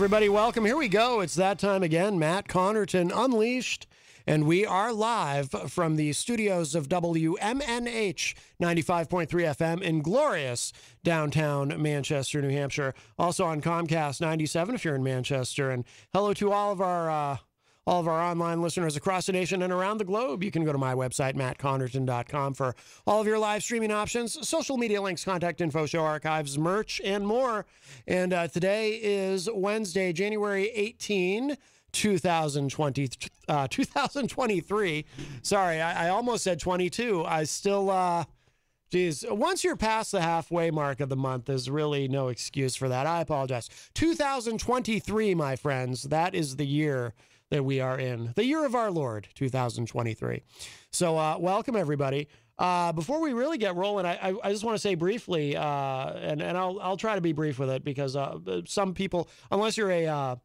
everybody, welcome. Here we go. It's that time again. Matt Connarton Unleashed, and we are live from the studios of WMNH 95.3 FM in glorious downtown Manchester, New Hampshire. Also on Comcast 97 if you're in Manchester. And hello to all of our online listeners across the nation and around the globe. You can go to my website, mattconnerton.com, for all of your live streaming options, social media links, contact info, show archives, merch, and more. And today is Wednesday, January 18, 2023. Sorry, I almost said 22. I still, geez, once you're past the halfway mark of the month, there's really no excuse for that. I apologize. 2023, my friends, that is the year that we are in, the year of our Lord, 2023. So welcome, everybody. Before we really get rolling, I just want to say briefly, and I'll try to be brief with it, because some people, unless you're a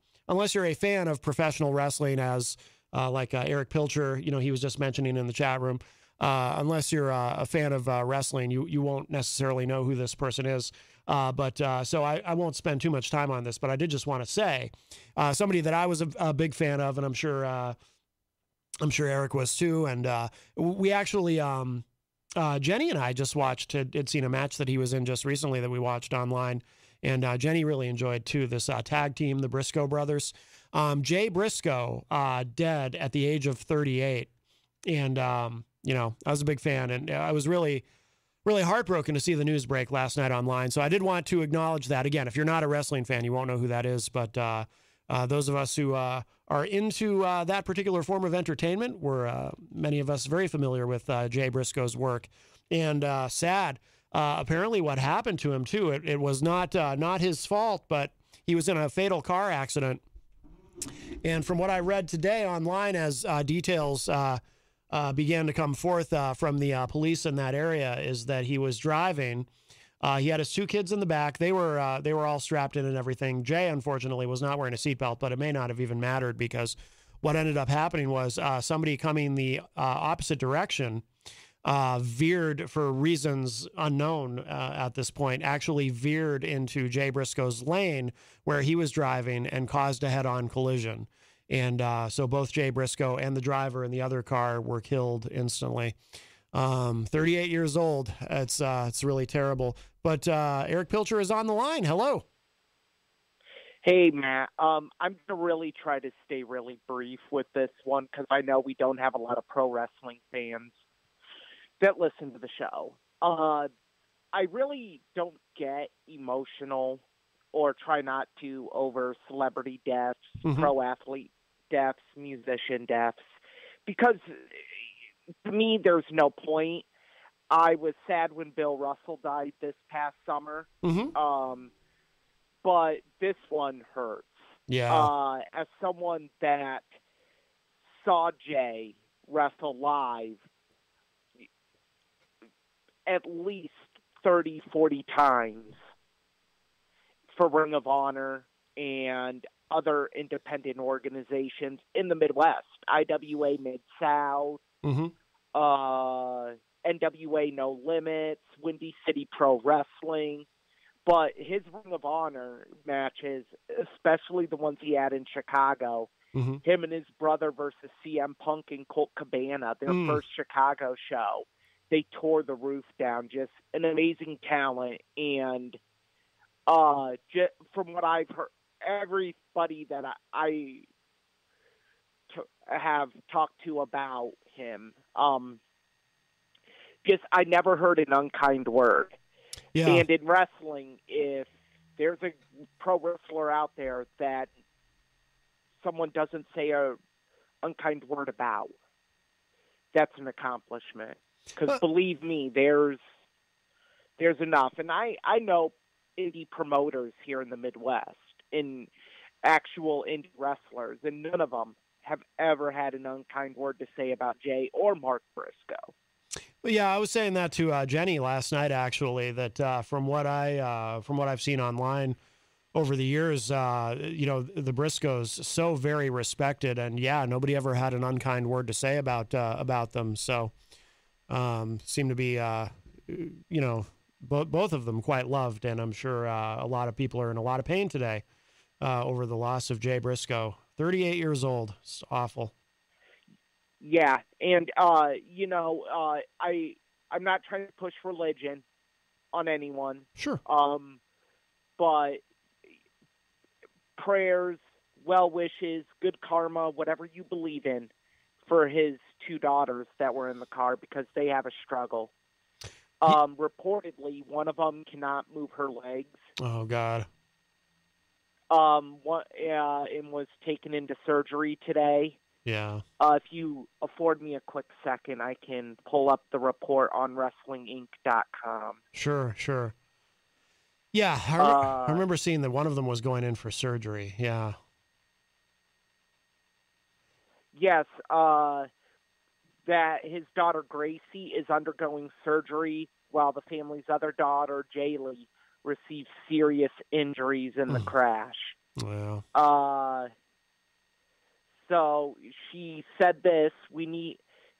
fan of professional wrestling, as like Erich Pilcher, he was just mentioning in the chat room, unless you're a fan of wrestling, you won't necessarily know who this person is. So I won't spend too much time on this, but I did just want to say somebody that I was a big fan of, and I'm sure Erich was too. And we actually, Jenny and I just watched, had seen a match that he was in just recently that we watched online. And Jenny really enjoyed too, this tag team, the Briscoe brothers. Jay Briscoe, dead at the age of 38. And, I was a big fan, and I was really heartbroken to see the news break last night online. So I did want to acknowledge that. Again, if you're not a wrestling fan, you won't know who that is. But those of us who are into that particular form of entertainment, we're many of us very familiar with Jay Briscoe's work. And sad, apparently what happened to him too, it was not his fault, but he was in a fatal car accident. And from what I read today online, as details began to come forth from the police in that area, is that he was driving. He had his two kids in the back. They were all strapped in and everything. Jay, unfortunately, was not wearing a seatbelt, but it may not have even mattered, because what ended up happening was somebody coming the opposite direction veered, for reasons unknown at this point, actually veered into Jay Briscoe's lane where he was driving and caused a head-on collision. And so both Jay Briscoe and the driver in the other car were killed instantly. 38 years old. It's really terrible. But Erich Pilcher is on the line. Hello. Hey, Matt. I'm going to really try to stay really brief with this one, because I know we don't have a lot of pro wrestling fans that listen to the show. I really don't get emotional, or try not to, over celebrity deaths, pro athlete deaths, musician deaths, because to me there's no point. I was sad when Bill Russell died this past summer, but this one hurts. Yeah. As someone that saw Jay wrestle live at least 30, 40 times for Ring of Honor and other independent organizations in the Midwest, IWA Mid-South, NWA No Limits, Windy City Pro Wrestling. But his Ring of Honor matches, especially the ones he had in Chicago, him and his brother versus CM Punk and Colt Cabana, their first Chicago show, they tore the roof down. Just an amazing talent. And from what I've heard, everybody that I have talked to about him, I never heard an unkind word. Yeah. And in wrestling, if there's a pro wrestler out there that someone doesn't say a unkind word about, that's an accomplishment. Because believe me, there's enough. And I know indie promoters here in the Midwest, in actual indie wrestlers, and none of them have ever had an unkind word to say about Jay or Mark Briscoe. Well, yeah, I was saying that to Jenny last night, actually, that from what I've seen online over the years, the Briscoes so very respected, and yeah, nobody ever had an unkind word to say about them. So seem to be both of them quite loved, and I'm sure a lot of people are in a lot of pain today over the loss of Jay Briscoe. 38 years old. It's awful. Yeah, and I'm not trying to push religion on anyone. Sure. But prayers, well wishes, good karma, whatever you believe in, for his two daughters that were in the car because they have a struggle. Reportedly, one of them cannot move her legs. Oh God. And was taken into surgery today. Yeah. If you afford me a quick second, I can pull up the report on WrestlingInc.com. Sure. Yeah, I remember seeing that one of them was going in for surgery. Yeah. Yes, that his daughter Gracie is undergoing surgery while the family's other daughter, Jaylee, received serious injuries in the crash. Wow. So she said this,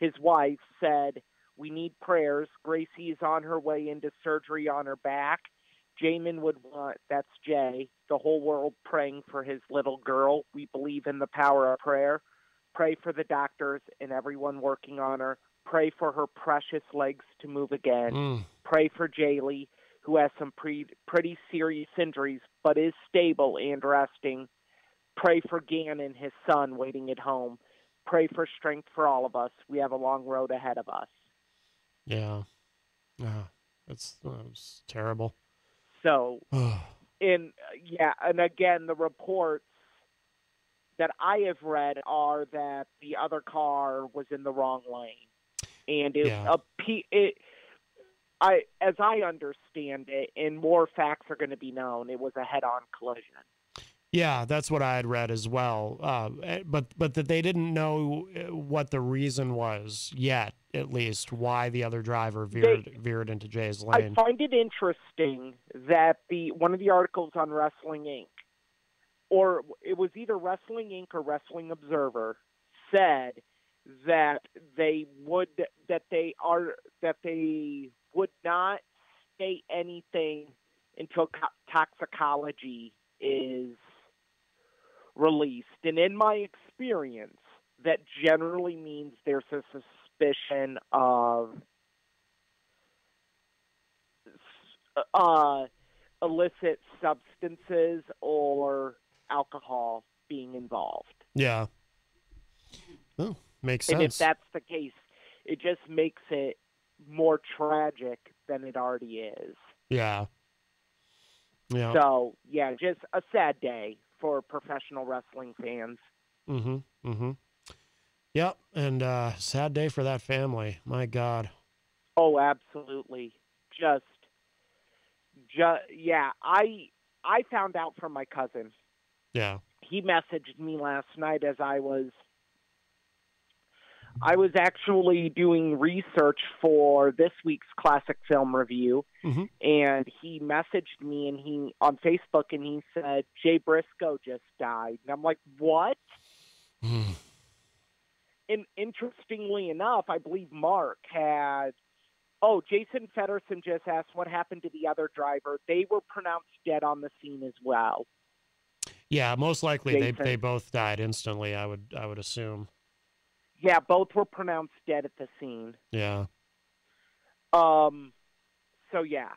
his wife said, we need prayers. Gracie is on her way into surgery on her back. Jamin would want, that's Jay, the whole world praying for his little girl. We believe in the power of prayer. Pray for the doctors and everyone working on her. Pray for her precious legs to move again. Pray for Jaylee, who has some pretty serious injuries, but is stable and resting. Pray for Gannon, his son, waiting at home. Pray for strength for all of us. We have a long road ahead of us. Yeah. That was terrible. So, and again, the reports that I have read are that the other car was in the wrong lane. And as I understand it, and more facts are going to be known, it was a head-on collision. Yeah, that's what I had read as well. But that they didn't know what the reason was yet, at least, why the other driver veered into Jay's lane. I find it interesting that one of the articles on Wrestling Inc., or it was either Wrestling Inc. or Wrestling Observer, said that they would not say anything until toxicology is released. And in my experience, that generally means there's a suspicion of illicit substances or alcohol being involved. Yeah. Oh, makes sense. And if that's the case, it just makes it more tragic than it already is. Yeah. Yeah. So, yeah, just a sad day for professional wrestling fans. Yep, and sad day for that family. My God. Oh, absolutely. Yeah, I found out from my cousin. Yeah. He messaged me last night as I was actually doing research for this week's classic film review, and he messaged me on Facebook, and he said, Jay Briscoe just died. And I'm like, what? And interestingly enough, I believe Mark had, Jason Federson just asked what happened to the other driver. They were pronounced dead on the scene as well. Yeah, most likely they both died instantly, I would assume. Yeah, both were pronounced dead at the scene. Yeah. So yeah.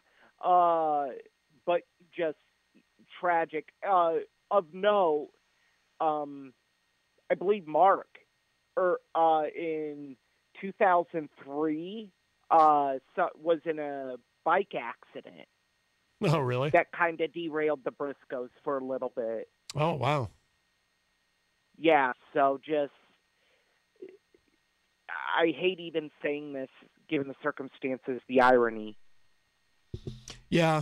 But just tragic. Of note, I believe Mark in 2003 was in a bike accident. Oh, really? That kind of derailed the Briscoes for a little bit. Oh, wow. Yeah, so just I hate even saying this, given the circumstances, the irony. Yeah.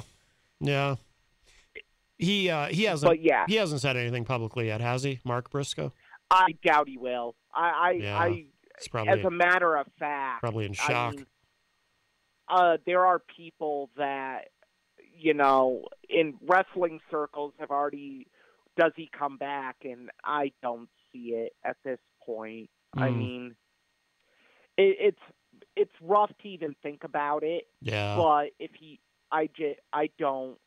He hasn't. But yeah, he hasn't said anything publicly yet, has he, Mark Briscoe? I doubt he will. It's probably, as a matter of fact, probably in shock. There are people that, in wrestling circles have already, does he come back? And I don't see it at this point. I mean, it's rough to even think about it. Yeah. But if I don't.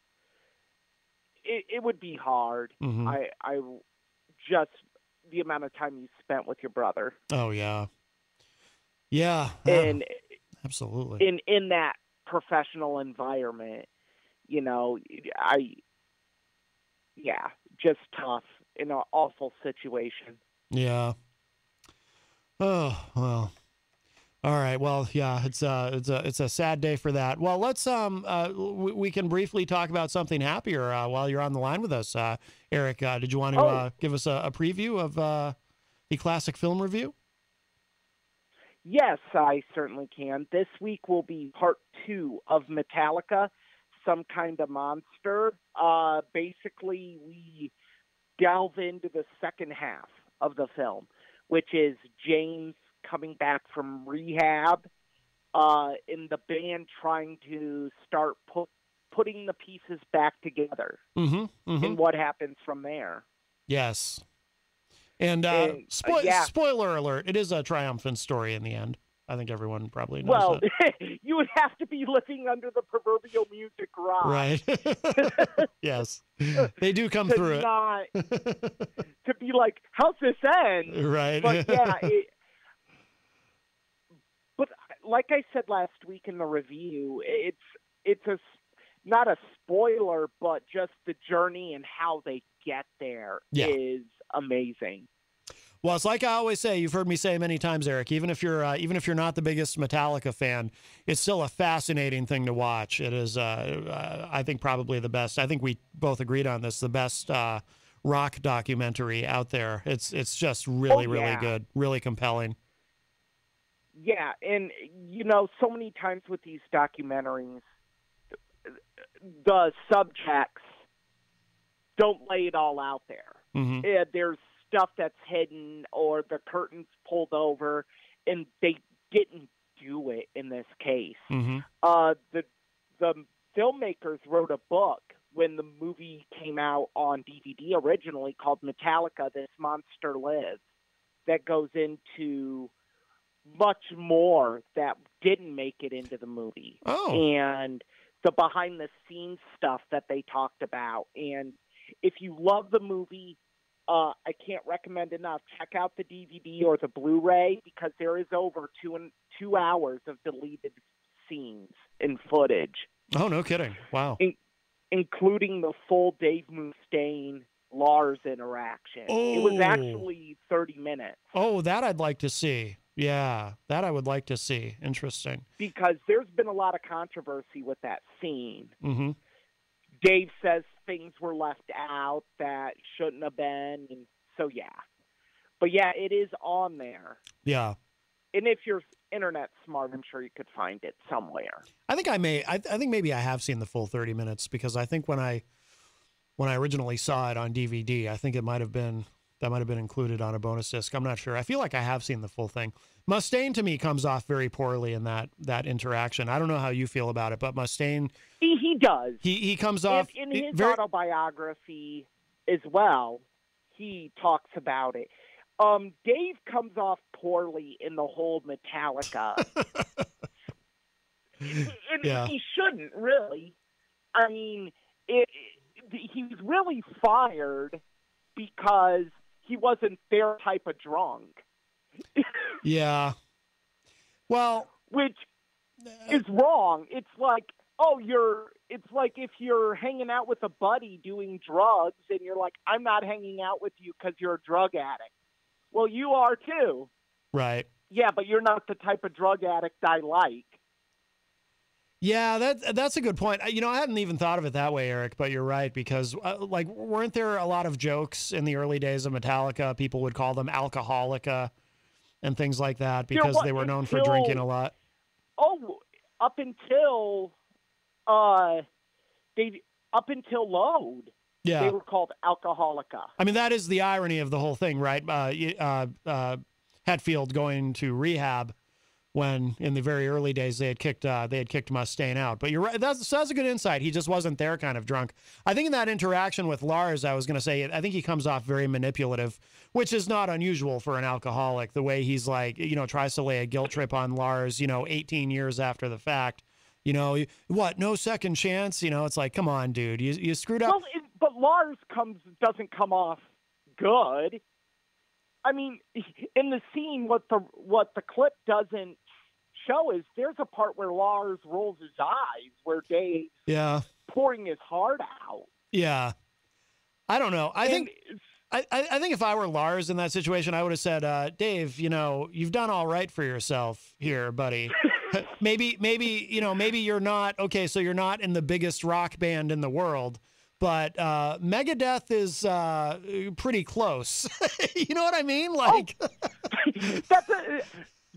it would be hard. Mm-hmm. I just the amount of time you spent with your brother. Oh yeah. Yeah. And absolutely. In that professional environment, just tough in an awful situation. Yeah. Oh, well. All right. Well, yeah, it's a sad day for that. Well, let's we can briefly talk about something happier while you're on the line with us, Erich. Did you want to give us a preview of the classic film review? Yes, I certainly can. This week will be part 2 of Metallica, Some Kind of Monster. Basically, we delve into the second half of the film, which is James coming back from rehab, in the band trying to start putting the pieces back together, and what happens from there. Yes. And spoiler alert, it is a triumphant story in the end. I think everyone probably knows that. You would have to be living under the proverbial music rock. Right. Yes. They do come through it. To be like, how's this end? Right. But yeah, but like I said last week in the review, it's not a spoiler, but just the journey and how they get there is amazing. Well, it's like I always say, you've heard me say many times, Erich, even if you're not the biggest Metallica fan, it's still a fascinating thing to watch. It is, I think, probably the best. I think we both agreed on this, the best rock documentary out there. It's just really, really good, really compelling. Yeah, and, so many times with these documentaries, the subjects don't lay it all out there. Mm-hmm. There's stuff that's hidden or the curtain's pulled over, and they didn't do it in this case. Mm-hmm. The filmmakers wrote a book when the movie came out on DVD originally called Metallica, This Monster Lives, that goes into much more that didn't make it into the movie. And the behind-the-scenes stuff that they talked about. And if you love the movie, I can't recommend enough. Check out the DVD or the Blu-ray, because there is over 2 hours of deleted scenes and footage. Oh, no kidding. Wow. Including the full Dave Mustaine-Lars interaction. Oh. It was actually 30 minutes. Oh, that I'd like to see. Yeah, that I would like to see. Interesting. Because there's been a lot of controversy with that scene. Mm-hmm. Dave says things were left out that shouldn't have been, and so yeah. But yeah, it is on there. Yeah. And if you're internet smart, I'm sure you could find it somewhere. I think I may. I think maybe I have seen the full 30 minutes, because I think when I originally saw it on DVD, I think that might have been included on a bonus disc. I'm not sure. I feel like I have seen the full thing. Mustaine to me comes off very poorly in that interaction. I don't know how you feel about it, but Mustaine, he does. He comes off in his autobiography as well. He talks about it. Dave comes off poorly in the whole Metallica. He shouldn't, really. I mean, he was really fired because he wasn't their type of drunk. Yeah. Well, which is wrong. It's like, it's like if you're hanging out with a buddy doing drugs and you're like, I'm not hanging out with you because you're a drug addict. Well, you are too. Right. Yeah, but you're not the type of drug addict I like. Yeah, that's a good point. I hadn't even thought of it that way, Erich, but you're right, because weren't there a lot of jokes in the early days of Metallica? People would call them Alcoholica and things like that because they were known for drinking a lot. Oh, up until Load. Yeah. They were called Alcoholica. I mean, that is the irony of the whole thing, right? Hetfield going to rehab when in the very early days they had kicked Mustaine out. But you're right. That's a good insight. He just wasn't their kind of drunk. I think in that interaction with Lars, I was going to say, I think he comes off very manipulative, which is not unusual for an alcoholic. The way he's tries to lay a guilt trip on Lars, 18 years after the fact. No second chance. It's like, come on, dude, you screwed up. Well, but Lars doesn't come off good. I mean, in the scene, what the clip doesn't show is there's a part where Lars rolls his eyes, where Dave's pouring his heart out. Yeah, I don't know. I think if I were Lars in that situation, I would have said, Dave, you've done all right for yourself here, buddy. maybe you're not okay. So you're not in the biggest rock band in the world. But Megadeth is pretty close. You know what I mean? Like, that's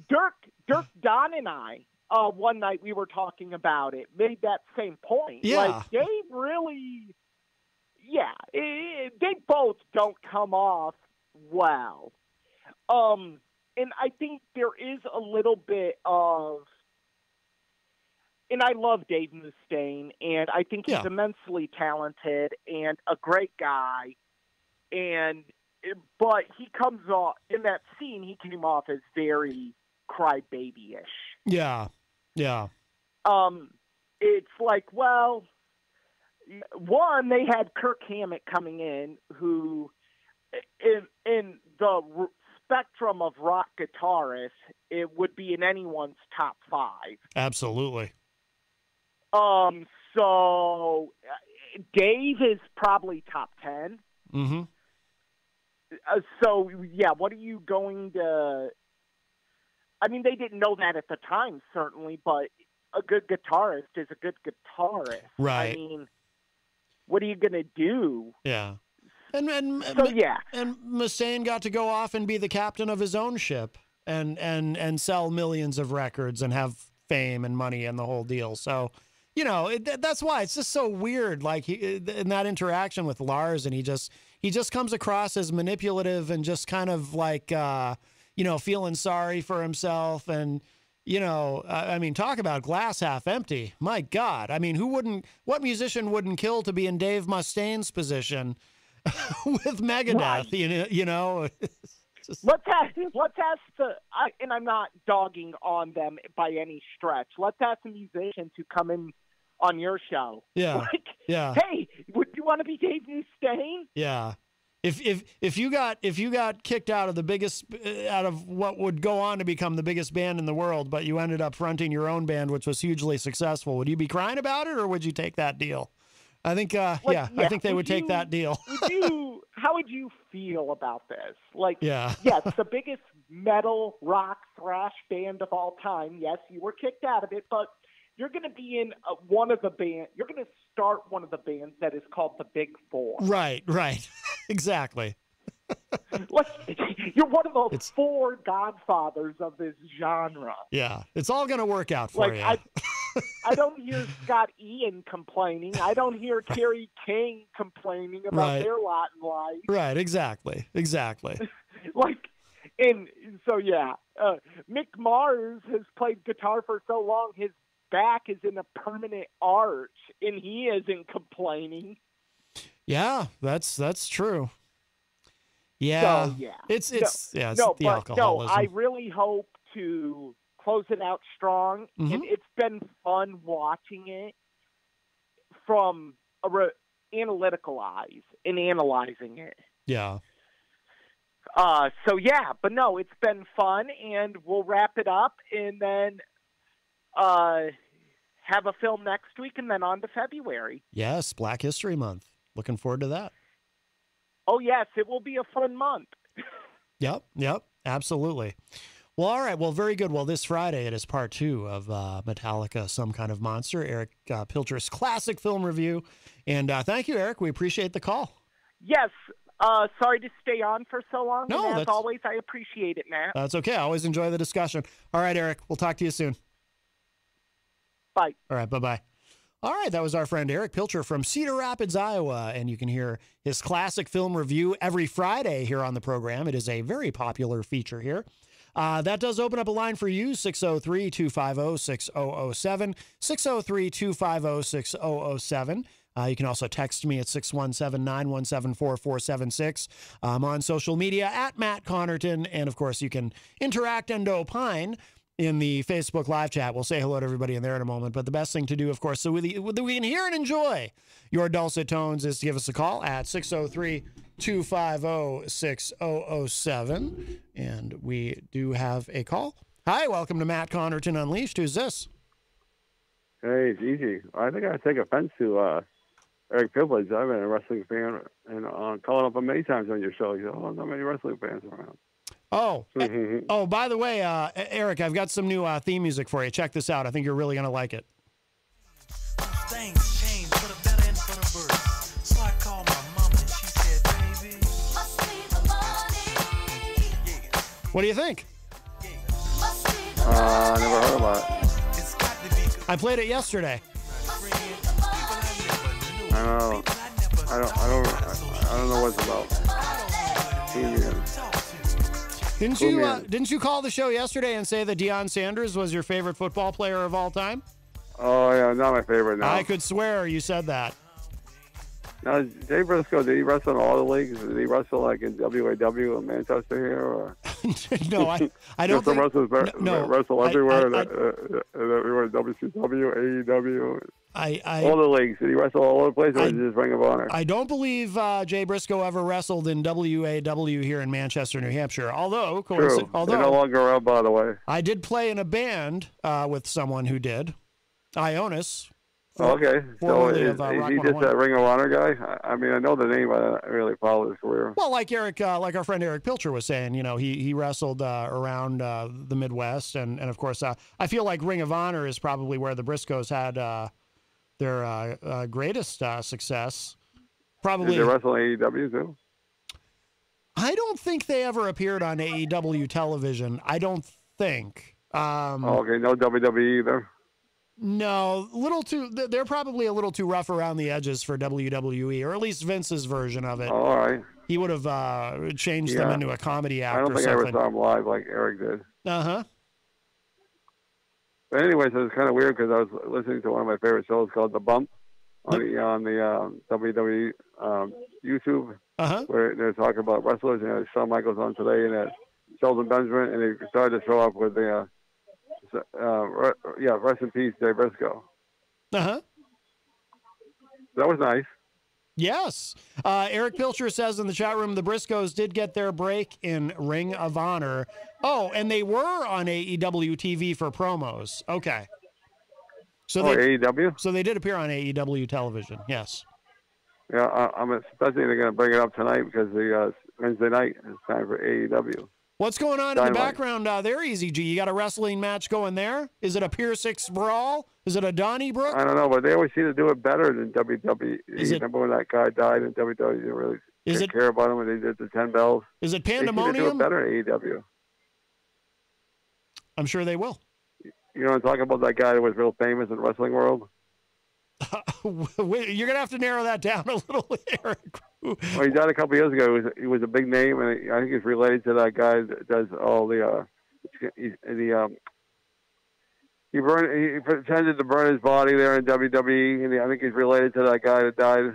Dirk, Don, and I. One night we were talking about it. Made that same point. Yeah. Like Dave really, they both don't come off well. And I think there is a little bit of. And I love Dave Mustaine, and I think he's immensely talented and a great guy. But he comes off in that scene. He came off as very crybaby-ish. Yeah, yeah. It's like, well, one, they had Kirk Hammett coming in, who, in the spectrum of rock guitarists, it would be in anyone's top 5. Absolutely. So Dave is probably top 10. Mm-hmm. So what are you going to? I mean, they didn't know that at the time, certainly, but a good guitarist is a good guitarist. Right. I mean, what are you going to do? Yeah. And Mustaine got to go off and be the captain of his own ship and sell millions of records and have fame and money and the whole deal. So. That's why it's just so weird. Like in that interaction with Lars, and he just comes across as manipulative and just kind of like, feeling sorry for himself. And, I mean, talk about glass half empty. My God. I mean, what musician wouldn't kill to be in Dave Mustaine's position with Megadeth, right. Let's ask and I'm not dogging on them by any stretch. Let's ask a musician to come in on your show. Yeah. Hey, would you want to be Dave Mustaine? Yeah. If you got kicked out of what would go on to become the biggest band in the world, but you ended up fronting your own band, which was hugely successful, would you be crying about it, or would you take that deal? I think, I think they would take that deal. How would you feel about this? Like, yes, the biggest metal, rock, thrash band of all time. Yes, you were kicked out of it, but you're going to be in one of the band. You're going to start one of the bands that is called the Big Four. Right, exactly. Like, you're one of those 4 godfathers of this genre. Yeah, it's all going to work out for you. I don't hear Scott Ian complaining. I don't hear Kerry King complaining about their lot in life. Right, exactly. Mick Mars has played guitar for so long, his back is in a permanent arch, and he isn't complaining. Yeah, that's true. Yeah, so, it's the alcoholism. I really hope to close it out strong, and it's been fun watching it from analytical eyes and analyzing it. Yeah. It's been fun, and we'll wrap it up, and then have a film next week, and then on to February. Yes, Black History Month. Looking forward to that. Oh, yes, it will be a fun month. Yep, absolutely. Well, all right. Well, very good. Well, this Friday, it is part 2 of Metallica, Some Kind of Monster, Erich Pilcher's classic film review. And thank you, Erich. We appreciate the call. Yes. Sorry to stay on for so long. No, and as always, I appreciate it, Matt. That's okay. I always enjoy the discussion. All right, Erich. We'll talk to you soon. Bye. All right. Bye-bye. All right, that was our friend Erich Pilcher from Cedar Rapids, Iowa, and you can hear his classic film review every Friday here on the program. It is a very popular feature here. That does open up a line for you, 603-250-6007, 603-250-6007. You can also text me at 617-917-4476. I'm on social media at Matt Connarton, and of course you can interact and opine in the Facebook live chat. We'll say hello to everybody in there in a moment. But the best thing to do, of course, so we can hear and enjoy your dulcet tones, is to give us a call at 603-250-6007. And we do have a call. Hi, welcome to Matt Connarton Unleashed. Who's this? Hey, it's Easy. I think I take offense to Erich. I've been a wrestling fan and calling up him many times on your show. You know, not many wrestling fans around. Oh, oh! By the way, Erich, I've got some new theme music for you. Check this out. I think you're really gonna like it. Things change for the better and for the worse. So I called my mom and she said, "Baby, must be the money." What do you think? Never heard about it. I played it yesterday. I don't know what it's about. Didn't you call the show yesterday and say that Deion Sanders was your favorite football player of all time? Oh yeah, not my favorite. No. I could swear you said that. Now, Jay Briscoe, did he wrestle in all the leagues? Did he wrestle like in WAW in Manchester here? Or? No, I don't think. Wrestle everywhere. Everywhere, WCW, AEW. All the leagues. Did he wrestle all over the place, or did he just Ring of Honor? I don't believe Jay Briscoe ever wrestled in WAW here in Manchester, New Hampshire. Although, True. They're no longer around, by the way. I did play in a band with someone who did. Ionis. Okay, so is he just a Ring of Honor guy? I mean, I know the name, but I don't really follow his career. Well, like Erich, like our friend Erich Pilcher was saying, you know, he wrestled around the Midwest, and of course, I feel like Ring of Honor is probably where the Briscoes had their greatest success. Probably. Did they wrestle AEW too? I don't think they ever appeared on AEW television. I don't think. Okay, no WWE either. No, they're probably a little too rough around the edges for WWE, or at least Vince's version of it. All right. He would have changed them into a comedy act or something. I don't think I ever saw him live like Erich did. Uh-huh. But anyways, it was kind of weird because I was listening to one of my favorite shows called The Bump on the WWE YouTube, where they're talking about wrestlers. And Shawn Michaels on today, and Sheldon Benjamin, and they started to show up with the rest in peace, Jay Briscoe. Uh-huh. That was nice. Yes. Erich Pilcher says in the chat room, the Briscoes did get their break in Ring of Honor. Oh, and they were on AEW TV for promos. Okay. So AEW? So they did appear on AEW television, yes. Yeah, I'm especially going to bring it up tonight because the Wednesday night is time for AEW. What's going on in the background there, Eazy-G? You got a wrestling match going there? Is it a Pier 6 brawl? Is it a Donnybrook? I don't know, but they always seem to do it better than WWE. Remember when that guy died in WWE? They didn't really care about him when they did the 10 bells. Is it Pandemonium? They seem to do it better in AEW. I'm sure they will. You know, I'm talking about that guy that was real famous in the wrestling world. You're gonna have to narrow that down a little, Erich. Well, he died a couple years ago. He was a big name, and I think he's related to that guy that does all the he pretended to burn his body there in WWE, and I think he's related to that guy that died.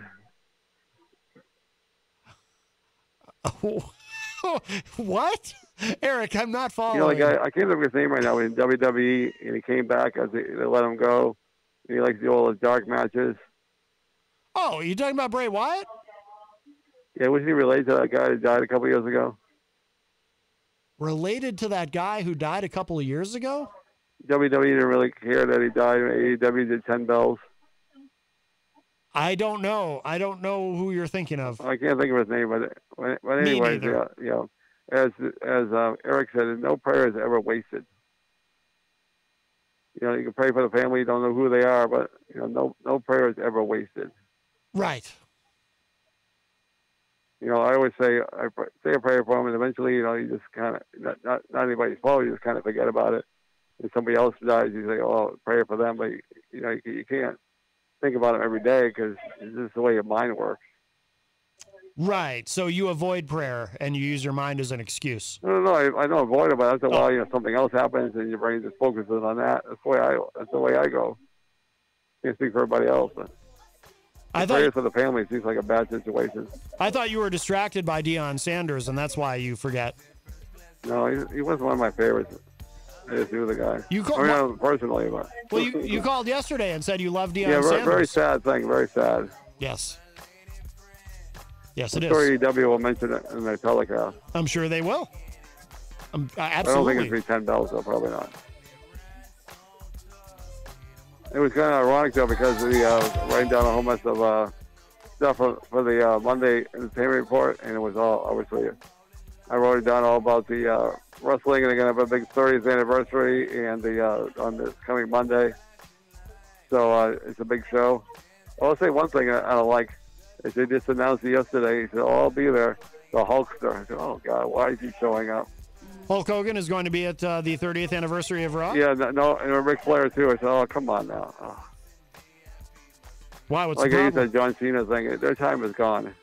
What? Erich, I'm not following. You know, like I can't think of his name right now. He's in WWE, and he came back as they let him go. And he likes to do all his dark matches. Oh, you talking about Bray Wyatt? Yeah, wasn't he related to that guy that died a couple years ago? Related to that guy who died a couple of years ago? WWE didn't really care that he died. AEW did 10 bells. I don't know. I don't know who you're thinking of. I can't think of his name, but anyways, as Erich said, no prayer is ever wasted. You know, you can pray for the family. You don't know who they are, but you know, no prayer is ever wasted. Right. You know, I always say a prayer for them, and eventually, you know, you just kind of not anybody's fault. You just kind of forget about it. If somebody else dies, you say, "Oh, pray for them," but you know, you can't think about them every day because it's just the way your mind works. Right. So you avoid prayer and you use your mind as an excuse. No, I don't avoid it, but after a while, you know, something else happens and your brain just focuses on that. That's the way I go. Can't speak for everybody else. But prayers for the family seems like a bad situation. I thought you were distracted by Deion Sanders, and that's why you forget. No, he wasn't one of my favorites. I just knew the guy. You called personally, but well, you called yesterday and said you loved Deion yeah, Sanders. very sad thing. Very sad. Yes. Yes, it I'm is. sure EW will mention it in their telecast. I'm sure they will. Absolutely. I don't think it's be $10, though. Probably not. It was kind of ironic, though, because the writing down a whole mess of stuff for the Monday Entertainment Report, and it was all, obviously, I wrote it down all about the wrestling, and they're going to have a big 30th anniversary and on this coming Monday. So it's a big show. I'll say one thing I don't like is they just announced it yesterday. He said, oh, I'll be there. The Hulkster. I said, oh, God, why is he showing up? Hulk Hogan is going to be at the 30th anniversary of Raw? Yeah, no, and Ric Flair, too. I said, oh, come on now. Oh. Why? What's like the I problem? said, John Cena thing, their time is gone.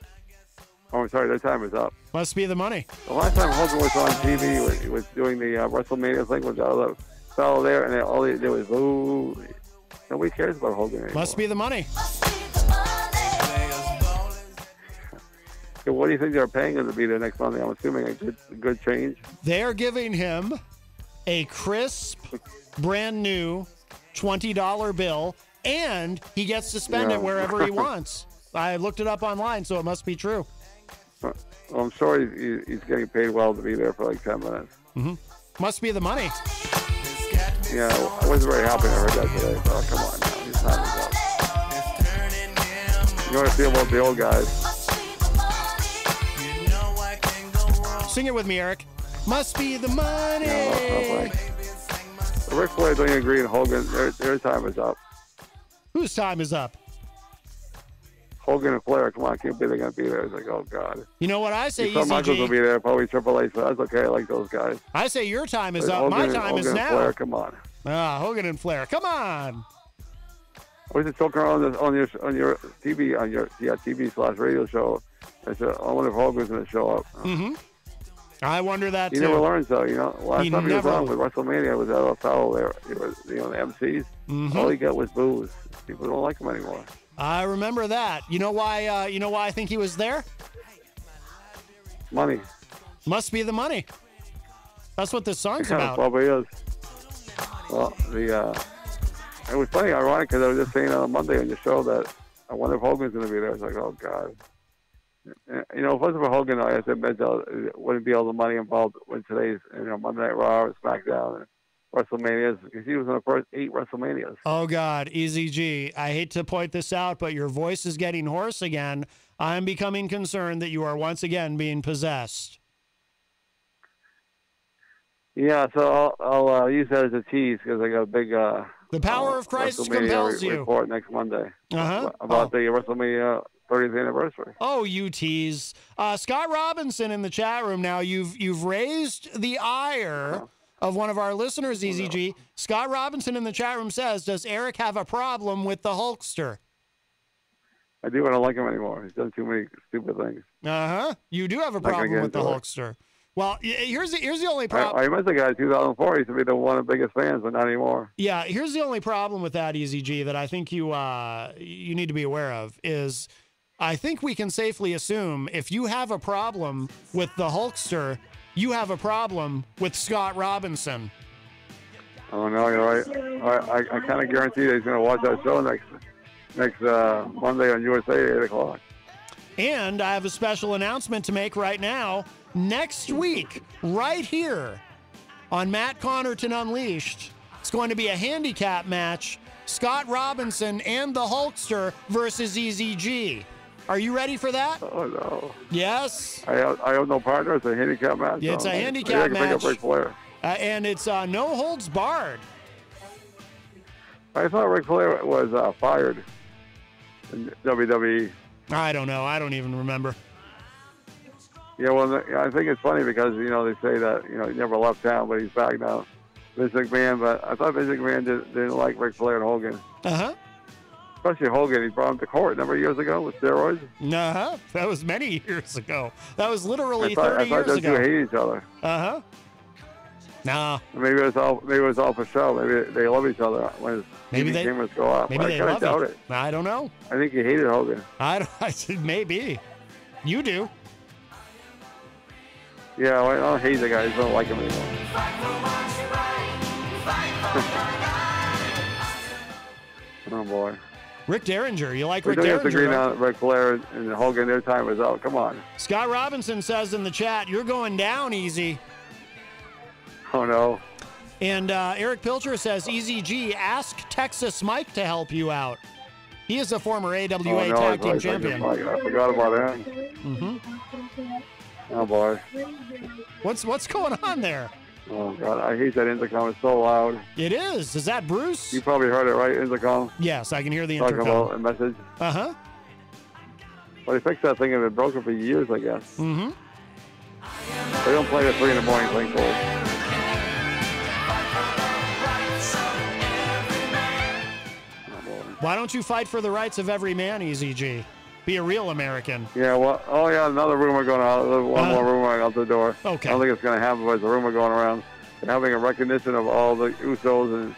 Oh, I'm sorry, their time is up. Must be the money. The last time Hogan was on TV, he was doing the WrestleMania thing with the other fellow there, and all they did was boo. Nobody cares about Hogan anymore. Must be the money. So what do you think they're paying him to be there next Monday? I'm assuming a good change. They are giving him a crisp, brand new $20 bill, and he gets to spend it wherever he wants. I looked it up online, so it must be true. Well, I'm sure he's getting paid well to be there for like 10 minutes. Mm-hmm. Must be the money. Yeah, I wasn't very happy when I heard that today. Oh, come on now. His time is up. You know what I feel about the old guys? Sing it with me, Eric. Must be the money. No, Ric Flair don't agree, and Hogan, their time is up. Whose time is up? Hogan and Flair, come on, I can't believe they're going to be there. It's like, oh, God. You know what I say, Eazy-G. Michaels will be there, probably Triple H, so that's okay. I like those guys. I say your time is up. Hogan, My time is Hogan now. And Flair, come on. Hogan and Flair, come on. I was just talking around on your TV, on your TV/radio show. I said, I wonder if Hogan's going to show up. Mm-hmm. I wonder that he too. never learns, though. You know, last time he was on with WrestleMania, it was at a foul there. It was, the MCs. Mm-hmm. All he got was booze. People don't like him anymore. I remember that. You know why? You know why I think he was there? Money. Must be the money. That's what this song's about. Probably is. Well, it was funny, ironic, because I was just saying on Monday on your show that I wonder if Hogan's going to be there. I was like, oh, God. You know, if it wasn't for Hogan, I said, it wouldn't be all the money involved with today's, Monday Night Raw or SmackDown and WrestleManias, because he was in the first 8 WrestleManias. Oh, God, Eazy-G, I hate to point this out, but your voice is getting hoarse again. I'm becoming concerned that you are once again being possessed. Yeah, so I'll use that as a tease, because I got a big the power of Christ compels you. Report next Monday about the WrestleMania 30th anniversary. Oh, you tease. Scott Robinson in the chat room now. You've raised the ire of one of our listeners, Eazy-G. Scott Robinson in the chat room says, does Erich have a problem with the Hulkster? I do. I don't like him anymore. He's done too many stupid things. You do have a problem with the Hulkster. Well, here's the only problem. I met the guy in 2004. He used to be one of the biggest fans, but not anymore. Yeah, here's the only problem with that, Eazy-G, that I think you need to be aware of is I think we can safely assume if you have a problem with the Hulkster, you have a problem with Scott Robinson. Oh, no, you're right. I kind of guarantee that he's going to watch that show next Monday on USA at 8 o'clock. And I have a special announcement to make right now. Next week, right here on Matt Connarton Unleashed, it's going to be a handicap match. Scott Robinson and the Hulkster versus Eazy-G. Are you ready for that? Oh, no. Yes. I have no partner. It's a handicap match. Yeah, it's a handicap match. I can pick up Ric Flair. And it's no holds barred. I thought Ric Flair was fired in WWE. I don't know. I don't even remember. Yeah, well, I think it's funny because, they say that, he never left town, but he's back now. Vince McMahon, but I thought Vince McMahon didn't like Ric Flair and Hogan. Especially Hogan. He brought him to court a number of years ago with steroids. That was many years ago. That was literally 30 years ago. I thought those two hate each other. No. Maybe it was all for show. Maybe they love each other when maybe cameras go off. Maybe they love doubt it. I don't know. I think he hated Hogan. I said maybe. You do. Yeah, I don't hate the guy. I just don't like him anymore. Oh boy. Rick Derringer. You like We Rick don't have to agree Derringer? now. Ric Flair and Hogan, their time was out. Come on. Scott Robinson says in the chat, you're going down, Easy. Oh no. And Eric Pilcher says, Eazy-G, ask Texas Mike to help you out. He is a former AWA Oh, no, Tag Team I Champion. I forgot about him. Mm-hmm. Oh boy. What's going on there? Oh God, I hate that intercom. It's so loud. It is. Is that Bruce? You probably heard it, right? Intercom. Yes, I can hear the Talking intercom. about a message. Uh-huh. Well, they fixed that thing and it broken for years, I guess. Mm-hmm. They don't play at 3 in the morning playing cold. Why don't you fight for the rights of every man, Eazy-G? Be a real American. Yeah, well, oh yeah, another rumor going out. One more rumor out the door. Okay. I don't think it's going to happen, but there's a rumor going around. They're having a recognition of all the Usos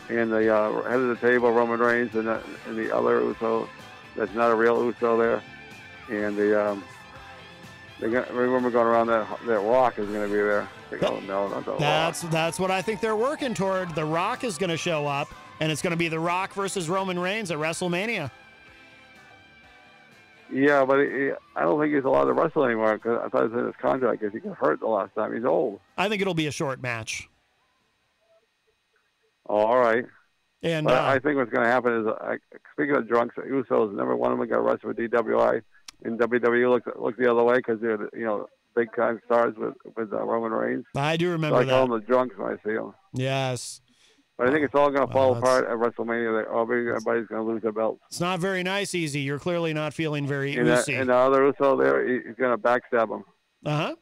and the head of the table, Roman Reigns, and the other Uso that's not a real Uso there. And they got a rumor going around that Rock is going to be there. Like, oh no, not the Rock. That's what I think they're working toward. The Rock is going to show up, and it's going to be The Rock versus Roman Reigns at WrestleMania. Yeah, but I don't think he's allowed to wrestle anymore because I thought it was in his contract because he got hurt the last time. He's old. I think it'll be a short match. Oh, all right. And but I think what's going to happen is, speaking of drunks, Usos, number one of them got arrested with DWI, and WWE looked the other way because they're big time stars with Roman Reigns. I do remember so I that. call them the drunks when I see them. Yes. But I think it's all going to fall apart at WrestleMania. Everybody's going to lose their belts. It's not very nice, Easy. You're clearly not feeling very and Uso. And the other Uso there, he's going to backstab him. Uh-huh.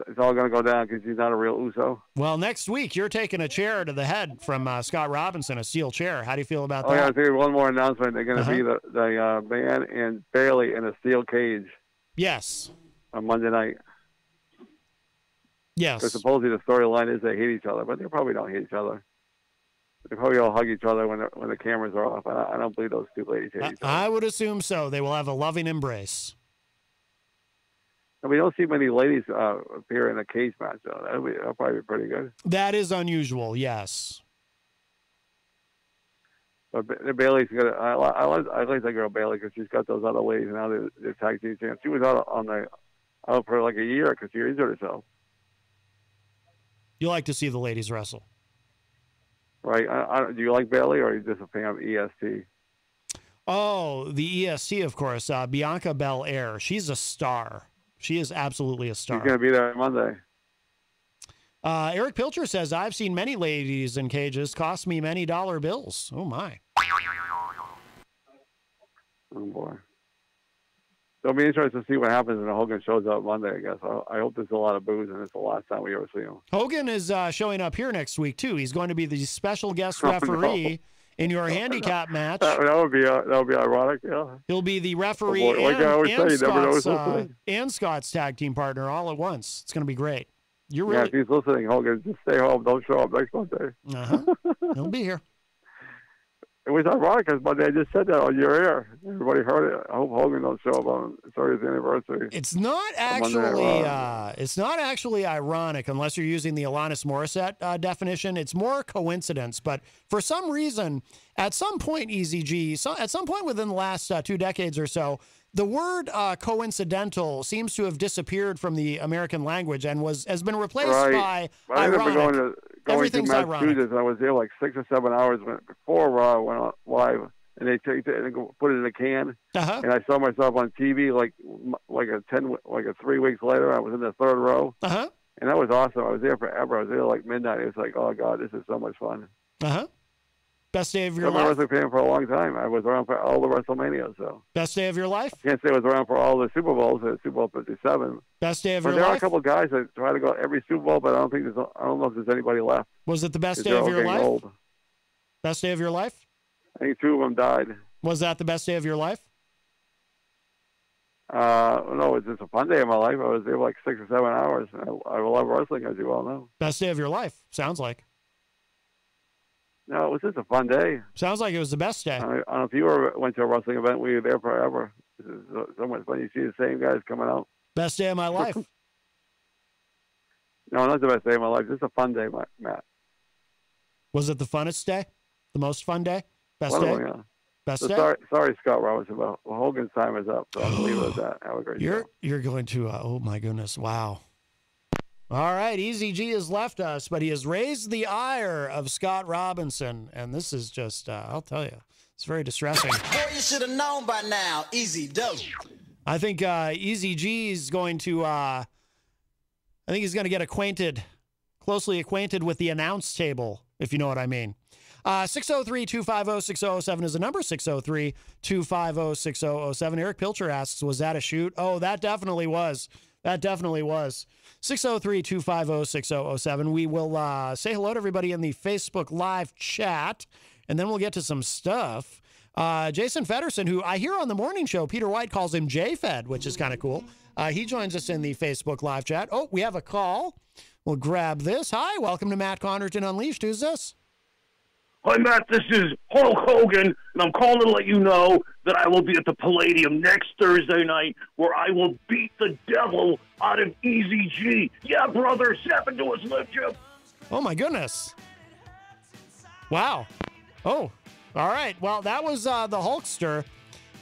It's all going to go down because he's not a real Uso. Well, next week, you're taking a chair to the head from Scott Robinson, a steel chair. How do you feel about that? Oh, yeah, I think one more announcement. They're going to be the man and Bailey in a steel cage. Yes. On Monday night. Yes. Because supposedly the storyline is they hate each other, but they probably don't hate each other. They probably all hug each other when the cameras are off. I don't believe those two ladies hate each other. I would assume so. They will have a loving embrace. And we don't see many ladies appear in a cage match, though. That'll probably be pretty good. That is unusual, yes. But Bailey's good. I like that girl Bailey because she's got those other ladies, and now they're tag team champs. She was out for like a year because she injured herself. You like to see the ladies wrestle. Right. Do you like Bailey, or are you just a fan of EST? Oh, the EST, of course. Bianca Belair. She's a star. She is absolutely a star. She's going to be there Monday. Eric Pilcher says, I've seen many ladies in cages cost me many dollar bills. Oh, my. Oh, boy. It'll be interesting to see what happens when Hogan shows up Monday, I guess. I hope there's a lot of booze, and it's the last time we ever see him. Hogan is showing up here next week, too. He's going to be the special guest referee in your handicap match. That would be ironic, yeah. He'll be the referee and Scott's tag team partner all at once. It's going to be great. You're really... Yeah, if he's listening, Hogan, just stay home. Don't show up next Monday. He'll be here. It was ironic because Monday I just said that on your air. Everybody heard it. I hope Hogan don't show up on his 30th anniversary. It's not actually ironic unless you're using the Alanis Morissette definition. It's more coincidence. But for some reason, at some point, Eazy-G, at some point within the last 2 decades or so, the word coincidental seems to have disappeared from the American language and has been replaced by I ironic. remember going to Massachusetts. I was there like 6 or 7 hours before Raw went on live, and they take it and put it in a can. And I saw myself on TV like 3 weeks later. I was in the 3rd row, and that was awesome. I was there forever. I was there like midnight. It was like, oh God, this is so much fun. Best day of your life? I've been a wrestling fan for a long time. I was around for all the WrestleManias. So. Best day of your life? I can't say I was around for all the Super Bowls. Super Bowl 57. Best day of your life? There are a couple of guys that try to go every Super Bowl, but I don't know if there's anybody left. Was it the best day of your life? Old. Best day of your life? I think 2 of them died. Was that the best day of your life? No, it was just a fun day of my life. I was there like 6 or 7 hours. I love wrestling, as you all know. Best day of your life, sounds like. No, it was just a fun day. Sounds like it was the best day. I don't know if you ever went to a wrestling event. We were there forever. This is so much fun. You see the same guys coming out. Best day of my life. No, not the best day of my life. Just a fun day, Matt. Was it the funnest day? The most fun day? Best One day? of them, yeah. Best So day? sorry, Scott Robinson. Well, Hogan's time is up, so I'll leave it at that. Have a great show. You're going to, oh my goodness, wow. All right, Eazy-G has left us, but he has raised the ire of Scott Robinson, and this is just, I'll tell you, it's very distressing. Boy, you should have known by now. Easy doe. I think Eazy-G is going to, I think he's going to get closely acquainted with the announce table, if you know what I mean. 603-250-6007 is the number, 603-250-6007. Eric Pilcher asks, was that a shoot? Oh, that definitely was. That definitely was. 603-250-6007. We will say hello to everybody in the Facebook Live chat, and then we'll get to some stuff. Jason Federson, who I hear on the morning show, Peter White calls him J-Fed, which is kind of cool. He joins us in the Facebook Live chat. Oh, we have a call. We'll grab this. Hi, welcome to Matt Connarton Unleashed. Who's this? Hi, Matt. This is Hulk Hogan, and I'm calling to let you know that I will be at the Palladium next Thursday night, where I will beat the devil out of Eazy-G. Yeah, brother. Step into his lift, Jim. Oh, my goodness. Wow. Oh, all right. Well, that was the Hulkster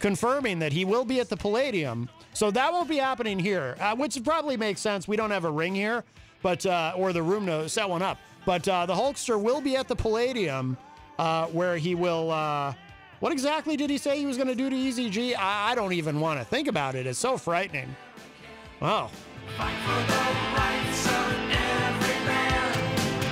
confirming that he will be at the Palladium. So that won't be happening here, which probably makes sense. We don't have a ring here, but or the room to set one up. But the Hulkster will be at the Palladium, where he will, what exactly did he say he was going to do to Eazy-G? I don't even want to think about it. It's so frightening. Wow. Fight for the rights of every man.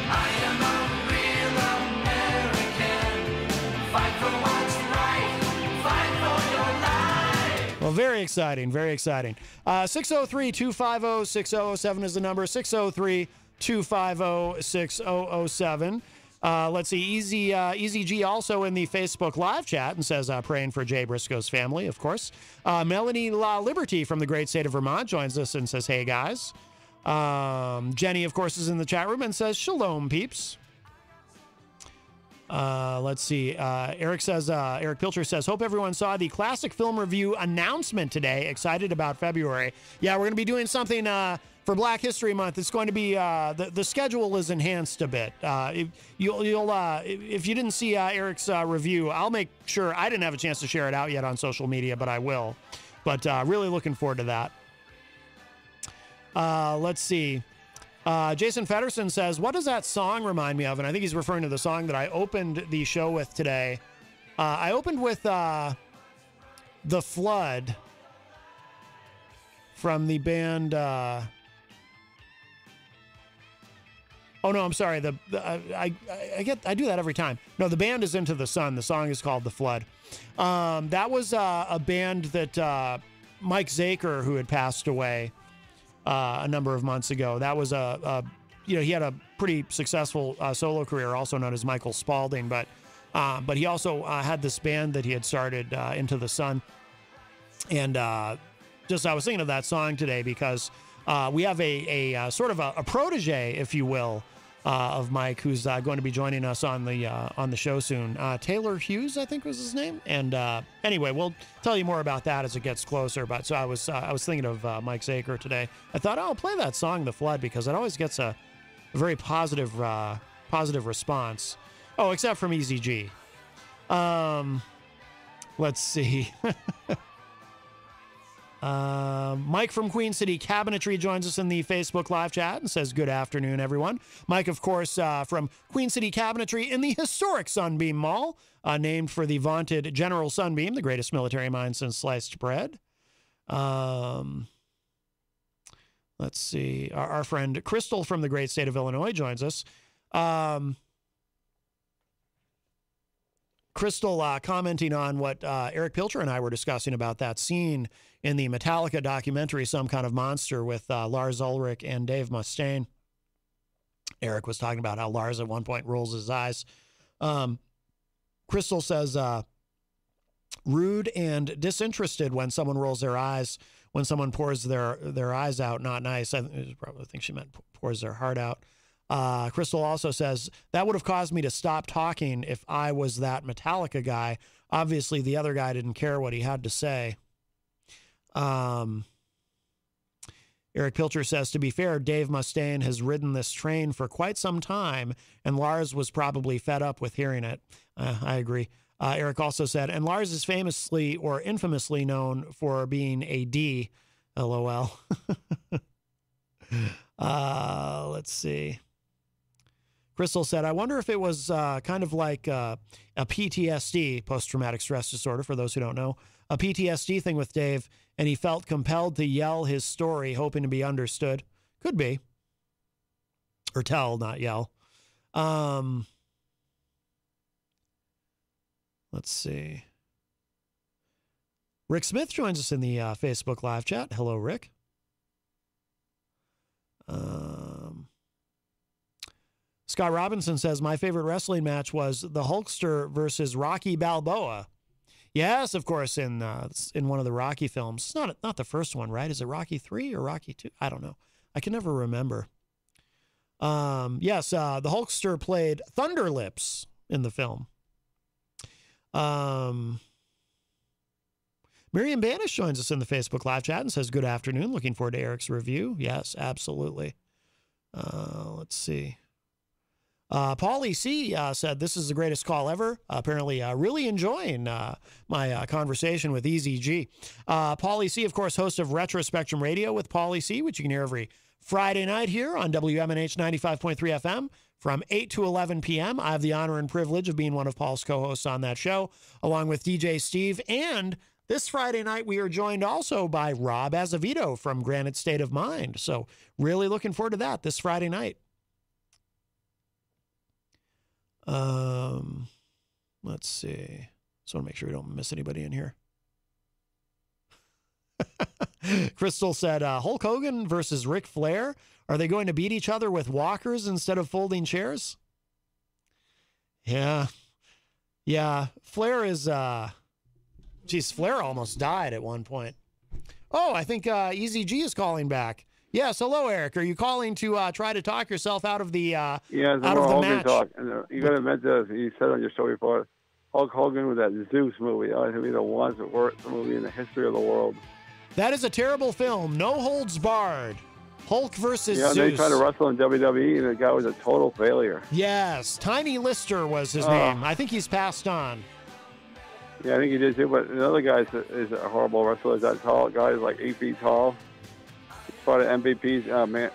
I am a real American. Fight for what's right. Fight for your life. Well, very exciting. Very exciting. 603-250-6007 is the number. 603-250-6007. Let's see. Eazy-G also in the Facebook Live chat and says, praying for Jay Briscoe's family, of course. Melanie La Liberty from the great state of Vermont joins us and says, hey, guys. Jenny, of course, is in the chat room and says, shalom, peeps. Let's see. Eric Pilcher says, hope everyone saw the classic film review announcement today. Excited about February. Yeah, we're going to be doing something for Black History Month. It's going to be the schedule is enhanced a bit. If you didn't see Eric's review, I'll make sure. I didn't have a chance to share it out yet on social media, but I will. But really looking forward to that. Let's see. Jason Federson says, what does that song remind me of? And I think he's referring to the song that I opened the show with today. I opened with The Flood from the band. Oh, no, I'm sorry. I do that every time. No, the band is Into the Sun. The song is called The Flood. That was a band that Mike Zaker, who had passed away a number of months ago. That was he had a pretty successful solo career, also known as Michael Spaulding, but he also had this band that he had started, Into the Sun. And I was thinking of that song today because we have a sort of a protege, if you will, of Mike, who's going to be joining us on the show soon. Taylor Hughes, I think was his name. And anyway, we'll tell you more about that as it gets closer. But so I was thinking of Mike Zaker today. I thought, I'll play that song, The Flood, because it always gets a very positive response. Oh, except from Eazy-G. Let's see. Mike from Queen City Cabinetry joins us in the Facebook Live chat and says, good afternoon, everyone. Mike, of course, from Queen City Cabinetry in the historic Sunbeam Mall, named for the vaunted General Sunbeam, the greatest military mind since sliced bread. Let's see. Our friend Crystal from the great state of Illinois joins us. Crystal commenting on what Eric Pilcher and I were discussing about that scene in the Metallica documentary, Some Kind of Monster, with Lars Ulrich and Dave Mustaine. Eric was talking about how Lars at one point rolls his eyes. Crystal says, rude and disinterested when someone rolls their eyes, when someone pours their eyes out, not nice. I probably think she meant pours their heart out. Crystal also says, that would have caused me to stop talking if I was that Metallica guy. Obviously, the other guy didn't care what he had to say. Eric Pilcher says, to be fair, Dave Mustaine has ridden this train for quite some time, and Lars was probably fed up with hearing it. I agree. Eric also said, and Lars is famously or infamously known for being a D. LOL. Let's see. Crystal said, I wonder if it was kind of like a PTSD, post-traumatic stress disorder, for those who don't know, a PTSD thing with Dave, and he felt compelled to yell his story, hoping to be understood. Could be. Or tell, not yell. Let's see. Rick Smith joins us in the Facebook live chat. Hello, Rick. Scott Robinson says, my favorite wrestling match was the Hulkster versus Rocky Balboa. Yes, of course, in one of the Rocky films. It's not the first one, right? Is it Rocky 3 or Rocky 2? I don't know. I can never remember. Yes, the Hulkster played Thunder Lips in the film. Miriam Banish joins us in the Facebook live chat and says, good afternoon. Looking forward to Eric's review. Yes, absolutely. Let's see. Paulie C said, this is the greatest call ever. Apparently really enjoying my conversation with Eazy-G. Paulie C, of course, host of Retro Spectrum Radio with Paulie C, which you can hear every Friday night here on WMNH 95.3 FM from 8 to 11 p.m. I have the honor and privilege of being one of Paul's co-hosts on that show, along with DJ Steve. And this Friday night, we are joined also by Rob Azevedo from Granite State of Mind. So really looking forward to that this Friday night. Let's see. Just want to make sure we don't miss anybody in here. Crystal said, Hulk Hogan versus Ric Flair. Are they going to beat each other with walkers instead of folding chairs? Yeah. Yeah. Flair is, geez, Flair almost died at one point. Oh, I think Eazy-G is calling back. Yes, hello, Eric. Are you calling to try to talk yourself out of the out of the match? Talk. And, you got to admit this. You said on your show before, Hulk Hogan with that Zeus movie. I think the worst movie in the history of the world. That is a terrible film. No holds barred. Hulk versus Zeus. Yeah, they tried to wrestle in WWE, and the guy was a total failure. Yes, Tiny Lister was his name. I think he's passed on. Yeah, I think he did too. But another guy is a horrible wrestler. Is that tall guy? Is like 8 feet tall. Part of MVP's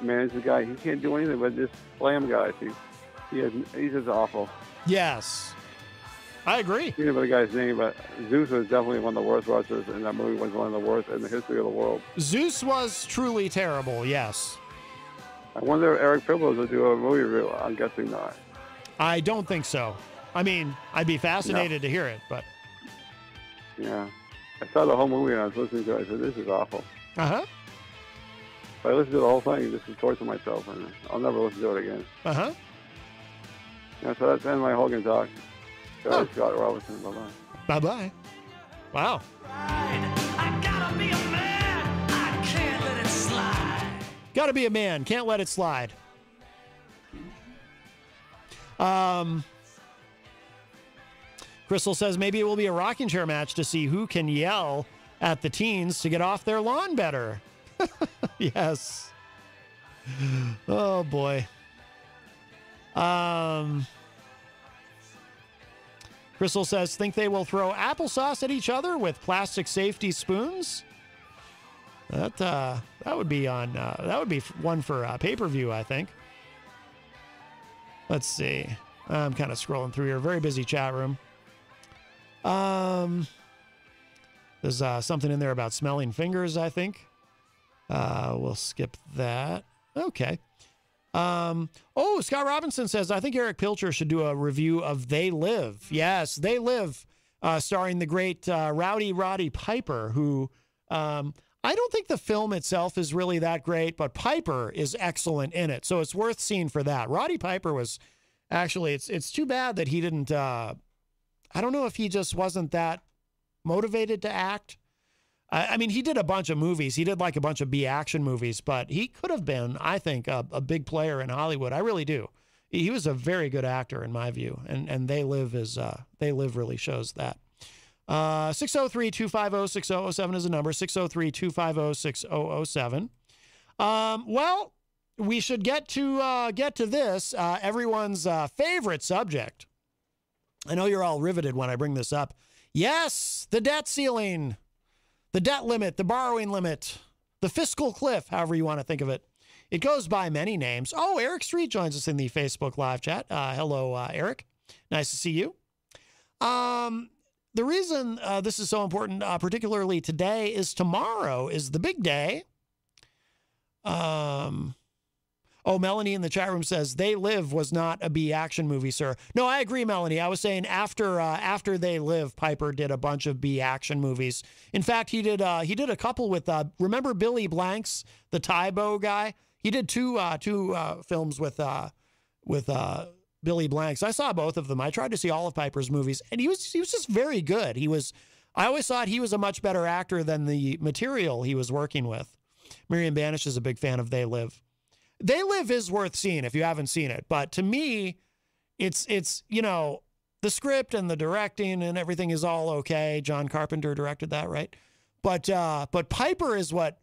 manager guy. He can't do anything but just slam guys. He's just awful. Yes, I agree. I don't know the guy's name, but Zeus was definitely one of the worst wrestlers, and that movie was one of the worst in the history of the world. Zeus was truly terrible. Yes. I wonder if Eric Pilcher will do a movie review. I'm guessing not. I don't think so. I mean, I'd be fascinated to hear it, but yeah, I saw the whole movie and I was listening to it. I said, "This is awful." But I listened to the whole thing just to torture myself, and I'll never listen to it again. Yeah, so that's the end of my Hogan talk. Scott Robinson, bye-bye. Bye-bye. Wow. I gotta be a man. I can't let it slide. Gotta be a man. Can't let it slide. Crystal says maybe it will be a rocking chair match to see who can yell at the teens to get off their lawn better. Yes. Oh boy. Crystal says, think they will throw applesauce at each other with plastic safety spoons? That would be on that would be one for pay-per-view, I think. Let's see. I'm kind of scrolling through here. Very busy chat room. There's something in there about smelling fingers, I think. We'll skip that. Okay. Oh, Scott Robinson says, I think Eric Pilcher should do a review of They Live. Yes, They Live, starring the great Rowdy Roddy Piper, who I don't think the film itself is really that great, but Piper is excellent in it. So it's worth seeing for that. Roddy Piper was actually, it's too bad that he didn't, I don't know if he just wasn't that motivated to act. I mean, he did a bunch of movies. He did like a bunch of B-action movies, but he could have been, I think, a big player in Hollywood. I really do. He was a very good actor in my view, and They Live really shows that. 603-250-6007 is the number, 603-250-6007. Well, we should get to this, everyone's favorite subject. I know you're all riveted when I bring this up. Yes, the debt ceiling, the debt limit, the borrowing limit, the fiscal cliff, however you want to think of it. It goes by many names. Oh, Eric Street joins us in the Facebook live chat. Hello, Eric. Nice to see you. The reason this is so important, particularly today, is tomorrow is the big day. Oh, Melanie in the chat room says They Live was not a B action movie, sir. No, I agree, Melanie. I was saying after They Live, Piper did a bunch of B action movies. In fact, he did a couple with remember Billy Blanks, the Tybo guy. He did two films with Billy Blanks. I saw both of them. I tried to see all of Piper's movies, and he was just very good. I always thought he was a much better actor than the material he was working with. Miriam Banish is a big fan of They Live. They Live is worth seeing if you haven't seen it, but to me, it's the script and the directing and everything is all okay. John Carpenter directed that, right? But Piper is what,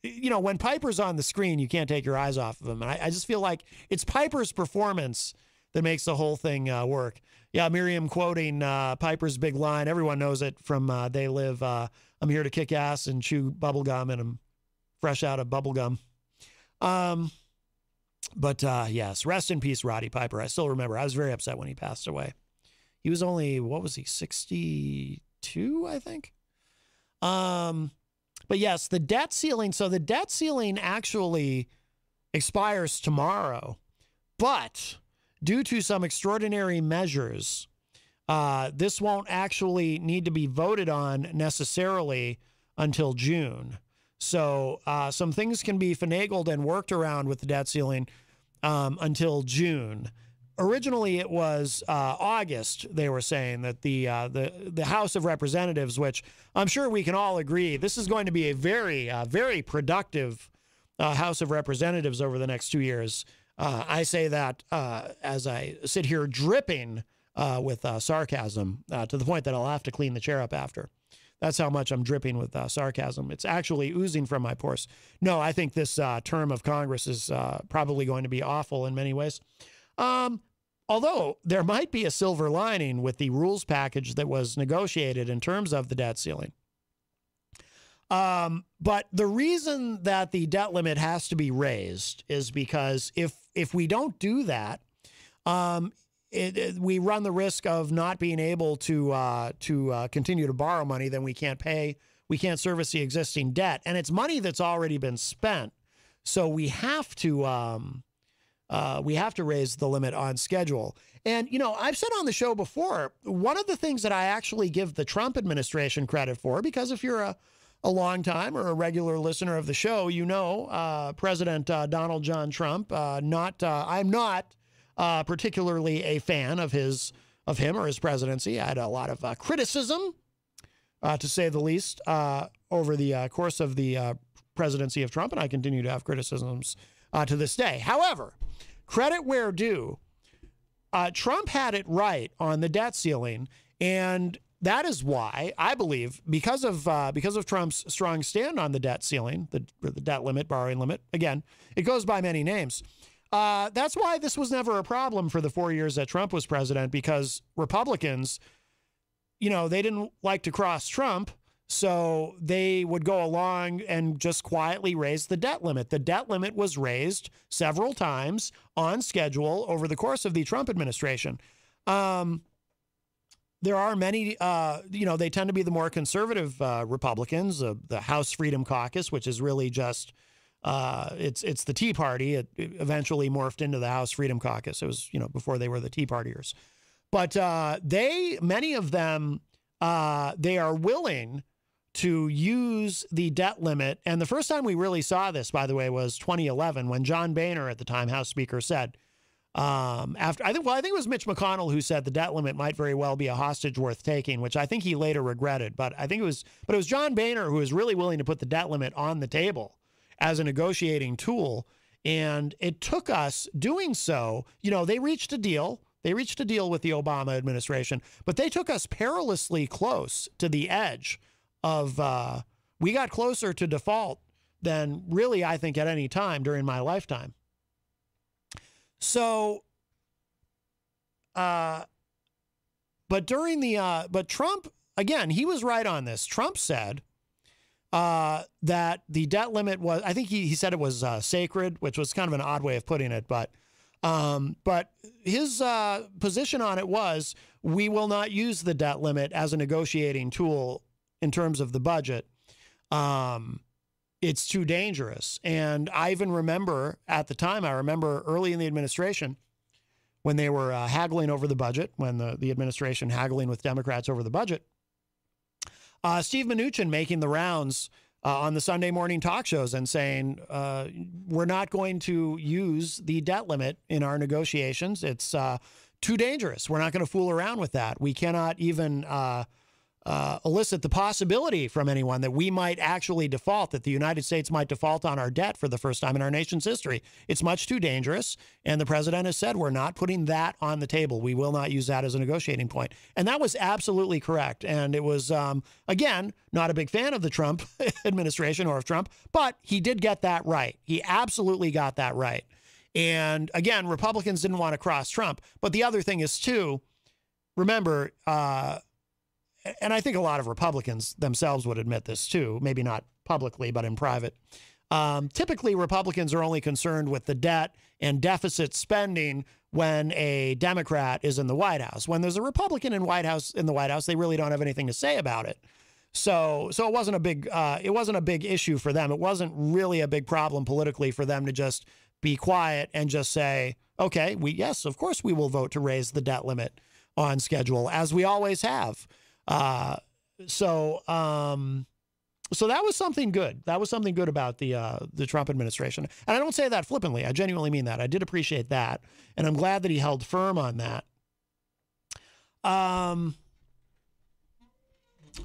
when Piper's on the screen, you can't take your eyes off of him. And I just feel like it's Piper's performance that makes the whole thing work. Yeah, Miriam quoting Piper's big line. Everyone knows it from They Live. I'm here to kick ass and chew bubblegum, and I'm fresh out of bubblegum. But yes, rest in peace, Roddy Piper. I still remember. I was very upset when he passed away. He was only, 62, I think? But yes, the debt ceiling. So the debt ceiling actually expires tomorrow. But due to some extraordinary measures, this won't actually need to be voted on necessarily until June. So some things can be finagled and worked around with the debt ceiling until June. Originally, it was August. They were saying that the House of Representatives, which I'm sure we can all agree, this is going to be a very productive House of Representatives over the next 2 years. I say that as I sit here dripping with sarcasm to the point that I'll have to clean the chair up after. That's how much I'm dripping with sarcasm. It's actually oozing from my pores. No, I think this term of Congress is probably going to be awful in many ways. Although there might be a silver lining with the rules package that was negotiated in terms of the debt ceiling. But the reason that the debt limit has to be raised is because if we don't do that, we run the risk of not being able to continue to borrow money. Then we can't service the existing debt, and it's money that's already been spent. So we have to raise the limit on schedule. And I've said on the show before, one of the things that I actually give the Trump administration credit for, because if you're a long time or a regular listener of the show, President Donald John Trump. I'm not particularly a fan of him or his presidency. I had a lot of criticism, to say the least, over the course of the presidency of Trump, and I continue to have criticisms to this day. However, credit where due, Trump had it right on the debt ceiling, and that is why I believe, because of Trump's strong stand on the debt ceiling, the debt limit, borrowing limit. Again, it goes by many names. That's why this was never a problem for the 4 years that Trump was president, because Republicans, they didn't like to cross Trump, so they would go along and just quietly raise the debt limit. The debt limit was raised several times on schedule over the course of the Trump administration. There are many, they tend to be the more conservative Republicans, the House Freedom Caucus, which is really just, it's the Tea Party. It eventually morphed into the House Freedom Caucus. It was, before they were the Tea Partiers. But many of them, they are willing to use the debt limit. And the first time we really saw this, by the way, was 2011, when John Boehner, at the time House Speaker, said, I think it was Mitch McConnell who said the debt limit might very well be a hostage worth taking, which I think he later regretted. But it was John Boehner who was really willing to put the debt limit on the table as a negotiating tool. And it took us doing so. They reached a deal. They reached a deal with the Obama administration, but they took us perilously close to the edge of, we got closer to default than really, I think, at any time during my lifetime. So, but Trump, again, he was right on this. Trump said that the debt limit was, I think he said it was sacred, which was kind of an odd way of putting it, but his position on it was, we will not use the debt limit as a negotiating tool in terms of the budget. It's too dangerous. And I even remember at the time, I remember early in the administration when they were haggling over the budget, when the administration haggling with Democrats over the budget, Steve Mnuchin making the rounds on the Sunday morning talk shows and saying, we're not going to use the debt limit in our negotiations. It's too dangerous. We're not going to fool around with that. We cannot even elicit the possibility from anyone that we might actually default, that the United States might default on our debt for the first time in our nation's history. It's much too dangerous. And the president has said, we're not putting that on the table. We will not use that as a negotiating point. And that was absolutely correct. And it was, again, not a big fan of the Trump administration or of Trump, but he did get that right. He absolutely got that right. And again, Republicans didn't want to cross Trump. But the other thing is, too, remember, and I think a lot of Republicans themselves would admit this too, maybe not publicly, but in private. Typically, Republicans are only concerned with the debt and deficit spending when a Democrat is in the White House. When there's a Republican in the White House, they really don't have anything to say about it. So it wasn't a big issue for them. It wasn't really a big problem politically for them to just be quiet and just say, okay, yes, of course we will vote to raise the debt limit on schedule, as we always have. So that was something good. That was something good about the Trump administration. And I don't say that flippantly. I genuinely mean that. I did appreciate that. And I'm glad that he held firm on that.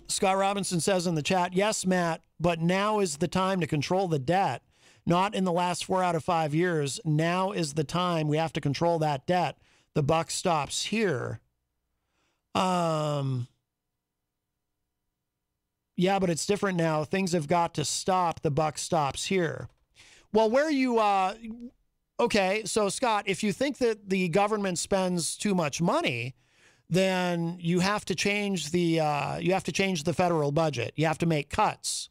Scott Robinson says in the chat, yes, Matt, but now is the time to control the debt. Not in the last 4 out of 5 years. Now is the time we have to control that debt. The buck stops here. Yeah, but it's different now. Things have got to stop. The buck stops here. Well, where you, okay, so Scott, if you think that the government spends too much money, then you have to change the federal budget. You have to make cuts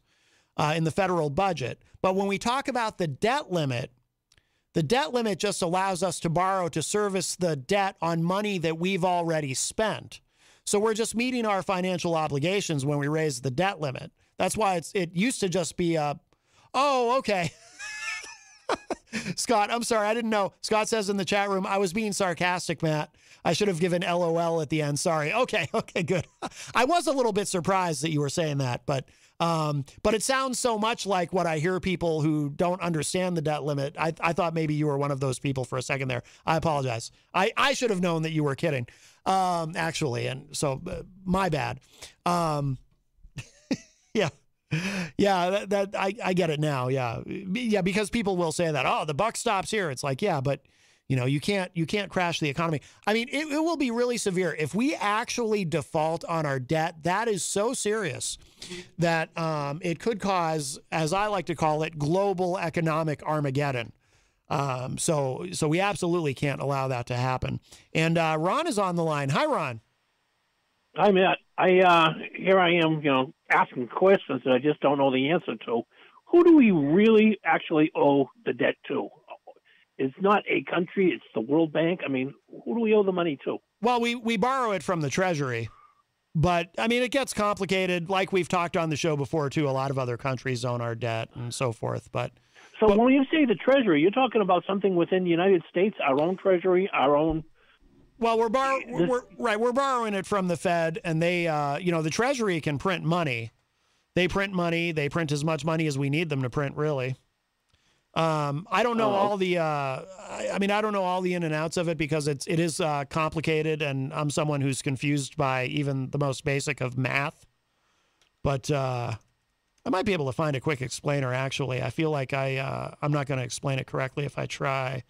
in the federal budget. But when we talk about the debt limit just allows us to borrow to service the debt on money that we've already spent. So we're just meeting our financial obligations when we raise the debt limit. That's why it used to just be oh, okay. Scott, I'm sorry, I didn't know. Scott says in the chat room, I was being sarcastic, Matt. I should have given LOL at the end. Sorry. Okay, good. I was a little bit surprised that you were saying that, but it sounds so much like what I hear people who don't understand the debt limit. I thought maybe you were one of those people for a second there. I apologize. I should have known that you were kidding, actually, and so my bad. Yeah, that I get it now. Yeah, because people will say that, oh, the buck stops here. It's like, yeah, but you can't crash the economy. I mean, it will be really severe if we actually default on our debt. That is so serious that it could cause, as I like to call it, global economic Armageddon. So we absolutely can't allow that to happen. And Ron is on the line. Hi, Ron. Hi, Matt. Here I am, asking questions that I just don't know the answer to. Who do we really actually owe the debt to? It's not a country, it's the World Bank. I mean, who do we owe the money to? Well, we borrow it from the Treasury, but I mean, it gets complicated. Like we've talked on the show before too, a lot of other countries own our debt and so forth. But when you say the Treasury, you're talking about something within the United States, our own Treasury, our own. Well, we're borrowing it from the Fed, and they, the Treasury can print money. They print money. They print as much money as we need them to print, really. I don't know all the, I don't know all the in and outs of it because it is complicated, and I'm someone who's confused by even the most basic of math. But I might be able to find a quick explainer. Actually, I feel like I'm not going to explain it correctly if I try.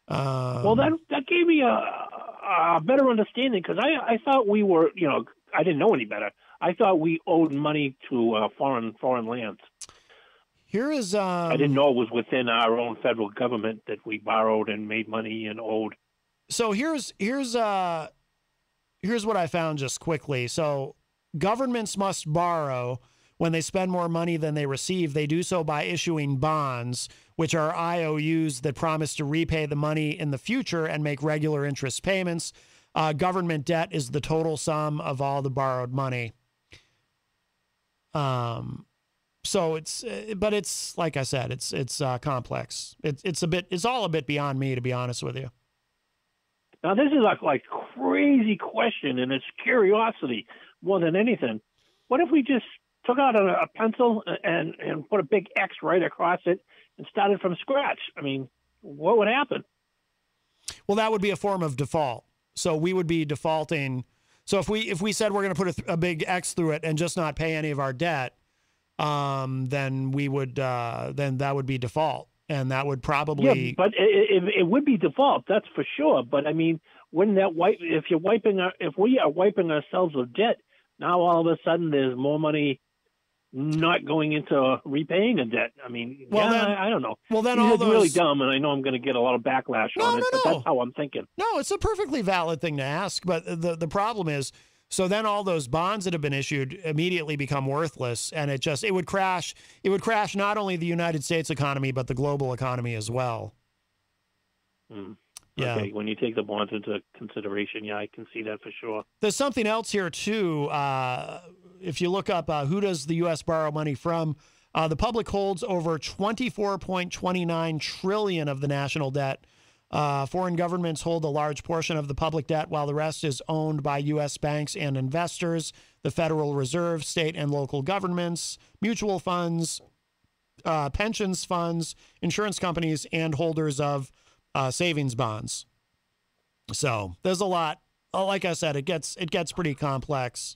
Well, that gave me a better understanding because I thought we were, I didn't know any better. I thought we owed money to foreign lands. Here is I didn't know it was within our own federal government that we borrowed and made money and owed. So here's what I found just quickly. So governments must borrow when they spend more money than they receive. They do so by issuing bonds, which are IOUs that promise to repay the money in the future and make regular interest payments. Government debt is the total sum of all the borrowed money. So but it's like I said, it's complex. It's all a bit beyond me, to be honest with you. Now, this is like crazy question, and it's curiosity more than anything. What if we just took out a pencil and put a big X right across it and started from scratch? I mean, what would happen? Well, that would be a form of default. So we would be defaulting. So if we said we're going to put a big X through it and just not pay any of our debt, then we would then that would be default. And that would probably... Yeah, but it would be default, that's for sure. But I mean, wouldn't that if we are wiping ourselves of debt, now all of a sudden there's more money not going into repaying a debt. I mean, well, yeah, then, I don't know. Well, then it's really dumb, and I know I'm going to get a lot of backlash on it, but that's how I'm thinking. No, it's a perfectly valid thing to ask. But the problem is, so then all those bonds that have been issued immediately become worthless, and it would crash. It would crash not only the United States economy, but the global economy as well. Yeah. Okay, when you take the bonds into consideration, yeah, I can see that for sure. There's something else here, too. If you look up who does the U.S. borrow money from, the public holds over $24.29 trillion of the national debt. Foreign governments hold a large portion of the public debt, while the rest is owned by U.S. banks and investors, the Federal Reserve, state and local governments, mutual funds, pensions funds, insurance companies, and holders of savings bonds. So there's a lot. Like I said, it gets pretty complex.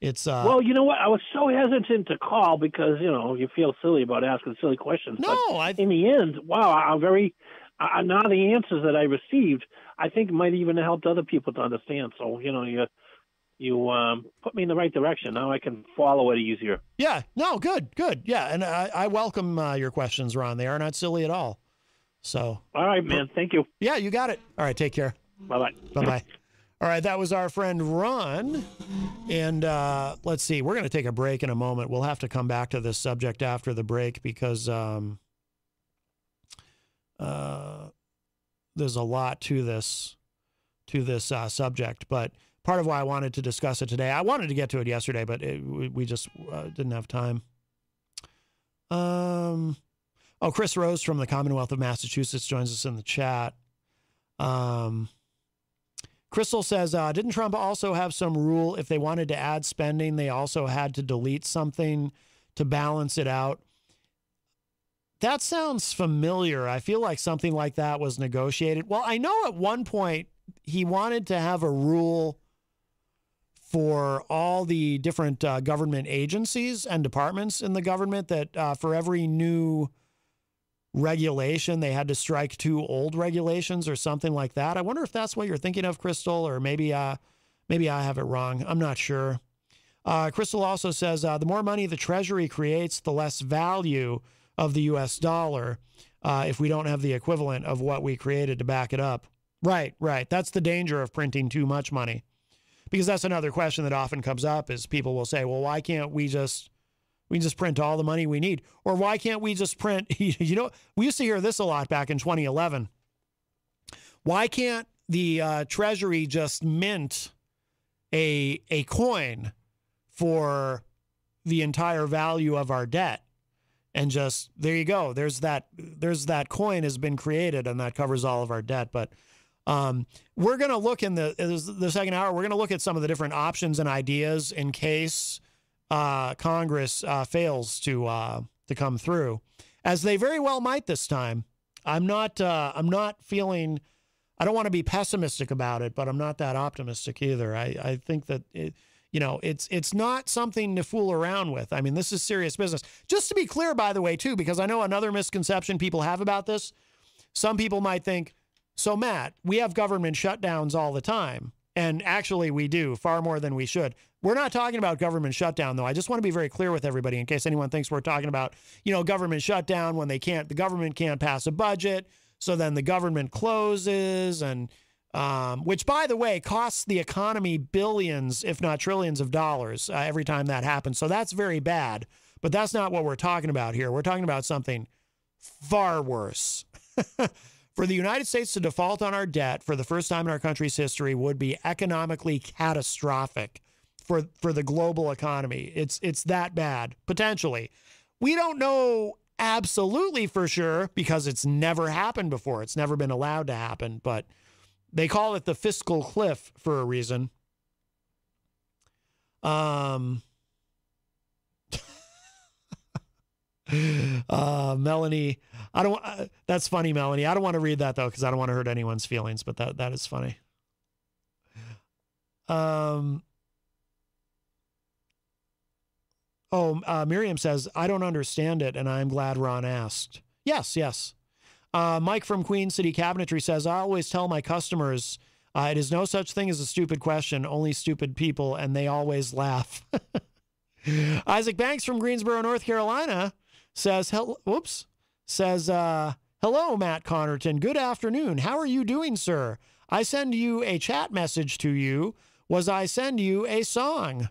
It's well, you know what? I was so hesitant to call because you feel silly about asking silly questions. No, but in the end, wow, I'm very. Now the answers that I received, I think might even have helped other people to understand. So you put me in the right direction. Now I can follow it easier. Yeah. No. Good. Yeah. And I welcome your questions, Ron. They are not silly at all. So. All right, man. Thank you. Yeah, you got it. All right. Take care. Bye-bye. Bye-bye. All right. That was our friend Ron. And let's see. We're going to take a break in a moment. We'll have to come back to this subject after the break because there's a lot to this subject. But part of why I wanted to discuss it today, I wanted to get to it yesterday, but we just didn't have time. Oh, Chris Rose from the Commonwealth of Massachusetts joins us in the chat. Crystal says, didn't Trump also have some rule if they wanted to add spending, they also had to delete something to balance it out? That sounds familiar. I feel like something like that was negotiated. Well, I know at one point he wanted to have a rule for all the different government agencies and departments in the government that for every new regulation, they had to strike 2 old regulations or something like that. I wonder if that's what you're thinking of, Crystal, or maybe I have it wrong. I'm not sure. Crystal also says the more money the Treasury creates, the less value of the U.S. dollar if we don't have the equivalent of what we created to back it up. Right. That's the danger of printing too much money. Because that's another question that often comes up is people will say, well, why can't we just print all the money we need? Or why can't we just print, we used to hear this a lot back in 2011. Why can't the Treasury just mint a coin for the entire value of our debt? And just, there you go. There's that coin has been created and that covers all of our debt. But we're going to look in the second hour, we're going to look at some of the different options and ideas in case Congress fails to come through, as they very well might this time. I'm not feeling, I don't want to be pessimistic about it, but I'm not that optimistic either. I think that it's not something to fool around with. I mean, this is serious business. Just to be clear, by the way, too, because I know another misconception people have about this. Some people might think, so Matt, we have government shutdowns all the time. And actually, we do far more than we should. We're not talking about government shutdown, though. I just want to be very clear with everybody in case anyone thinks we're talking about, government shutdown when the government can't pass a budget. So then the government closes, and which, by the way, costs the economy billions, if not trillions of dollars every time that happens. So that's very bad. But that's not what we're talking about here. We're talking about something far worse. For the United States to default on our debt for the first time in our country's history would be economically catastrophic for the global economy. It's that bad, potentially. We don't know absolutely for sure because it's never happened before. It's never been allowed to happen, but they call it the fiscal cliff for a reason. Melanie, that's funny, Melanie. I don't want to read that though, because I don't want to hurt anyone's feelings, but that is funny. Miriam says, I don't understand it, and I'm glad Ron asked. Yes. Mike from Queen City Cabinetry says, I always tell my customers, it is no such thing as a stupid question, only stupid people, and they always laugh. Isaac Banks from Greensboro, North Carolina says, hello, Matt Connarton. Good afternoon. How are you doing, sir? I send you a chat message to you. Was I send you a song?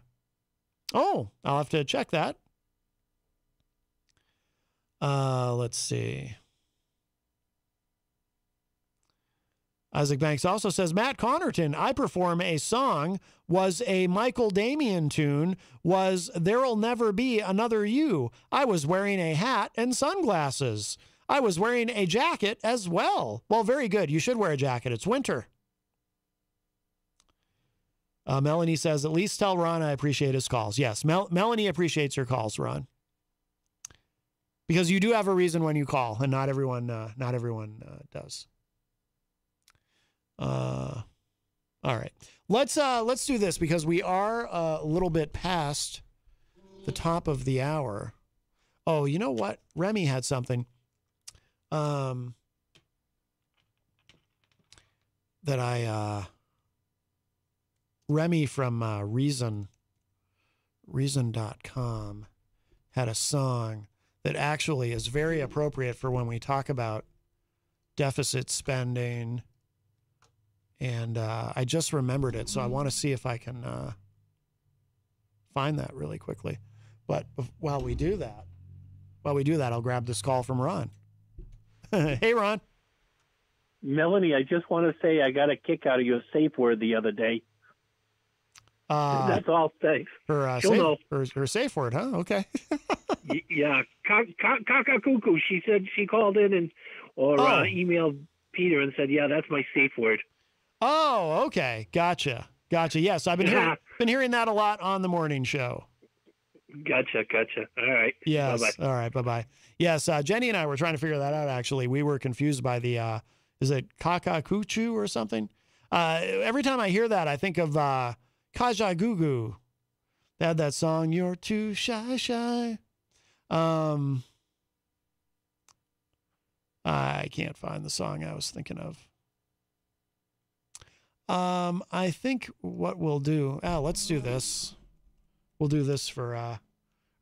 Oh, I'll have to check that. Let's see. Isaac Banks also says, Matt Connarton, I perform a song, was a Michael Damian tune, was There'll Never Be Another You. I was wearing a hat and sunglasses. I was wearing a jacket as well. Well, very good. You should wear a jacket. It's winter. Melanie says, at least tell Ron I appreciate his calls. Yes, Melanie appreciates your calls, Ron. Because you do have a reason when you call, and not everyone does. All right, let's do this because we are a little bit past the top of the hour. Oh, you know what? Remy had something that Remy from Reason.com had a song that actually is very appropriate for when we talk about deficit spending. And I just remembered it, so I want to see if I can find that really quickly. But while we do that, I'll grab this call from Ron. Hey, Ron. Melanie, I just want to say I got a kick out of your safe word the other day. That's all. Thanks. Her safe word, huh? Okay. Yeah, cuckoo. She said she called in emailed Peter and said, "Yeah, that's my safe word." Oh, okay. Gotcha. Yes, I've been hearing that a lot on the morning show. Gotcha. All right. Yes. Bye-bye. All right. Bye-bye. Yes. Jenny and I were trying to figure that out. Actually, we were confused by the, is it kakakuchu or something? Every time I hear that, I think of, Kajagugu. They had that song, You're Too Shy. I can't find the song I was thinking of. I think what we'll do, let's do this. We'll do this for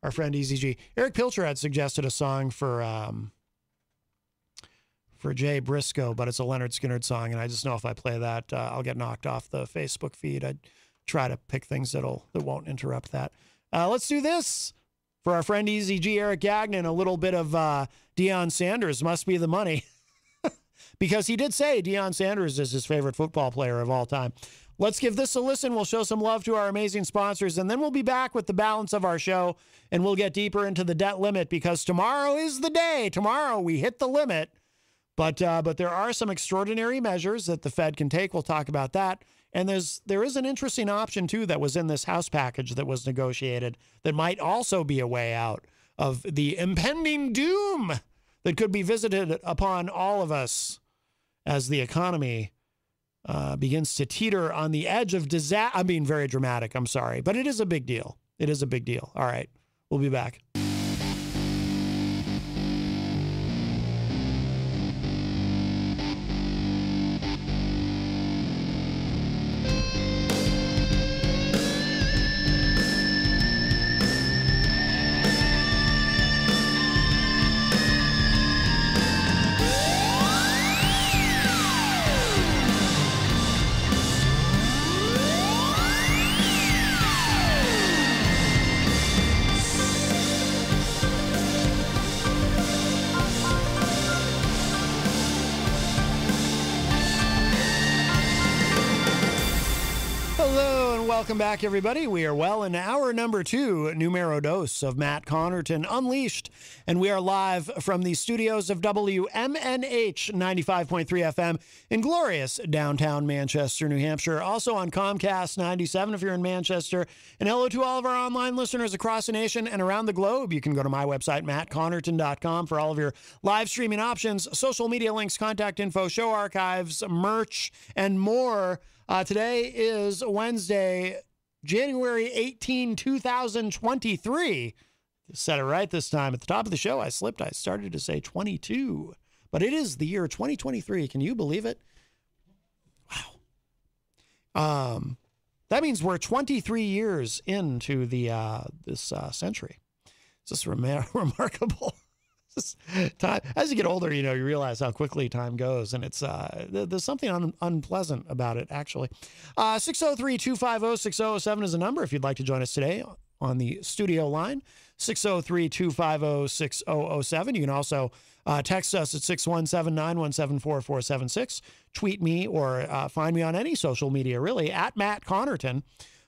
our friend Eazy-G. Eric Pilcher had suggested a song for Jay Briscoe, but it's a Leonard Skinner song, and I just know if I play that, I'll get knocked off the Facebook feed. I'd try to pick things that won't interrupt that. Let's do this for our friend Eazy-G, Eric Gagnon, a little bit of Deion Sanders, Must Be the Money. Because he did say Deion Sanders is his favorite football player of all time. Let's give this a listen. We'll show some love to our amazing sponsors, and then we'll be back with the balance of our show, and we'll get deeper into the debt limit because tomorrow is the day. Tomorrow we hit the limit, but there are some extraordinary measures that the Fed can take. We'll talk about that. And there is an interesting option, too, that was in this House package that was negotiated that might also be a way out of the impending doom that could be visited upon all of us as the economy begins to teeter on the edge of disaster. I'm being very dramatic. I'm sorry. But it is a big deal. It is a big deal. All right. We'll be back. Welcome back, everybody. We are well in hour number 2, numero dos of Matt Connarton Unleashed, and we are live from the studios of WMNH 95.3 FM in glorious downtown Manchester, New Hampshire. Also on Comcast 97 if you're in Manchester. And hello to all of our online listeners across the nation and around the globe. You can go to my website, mattconnarton.com, for all of your live streaming options, social media links, contact info, show archives, merch, and more. Today is Wednesday, January 18, 2023. Said it right this time. At the top of the show, I slipped. I started to say 22, but it is the year 2023. Can you believe it? Wow. That means we're 23 years into the this century. It's just remarkable. Time, as you get older, you realize how quickly time goes, and it's there's something unpleasant about it, actually. 603-250-6007 is a number if you'd like to join us today on the studio line. 603-250-6007. You can also text us at 617-917-4476. Tweet me or find me on any social media, really, at Matt Connarton.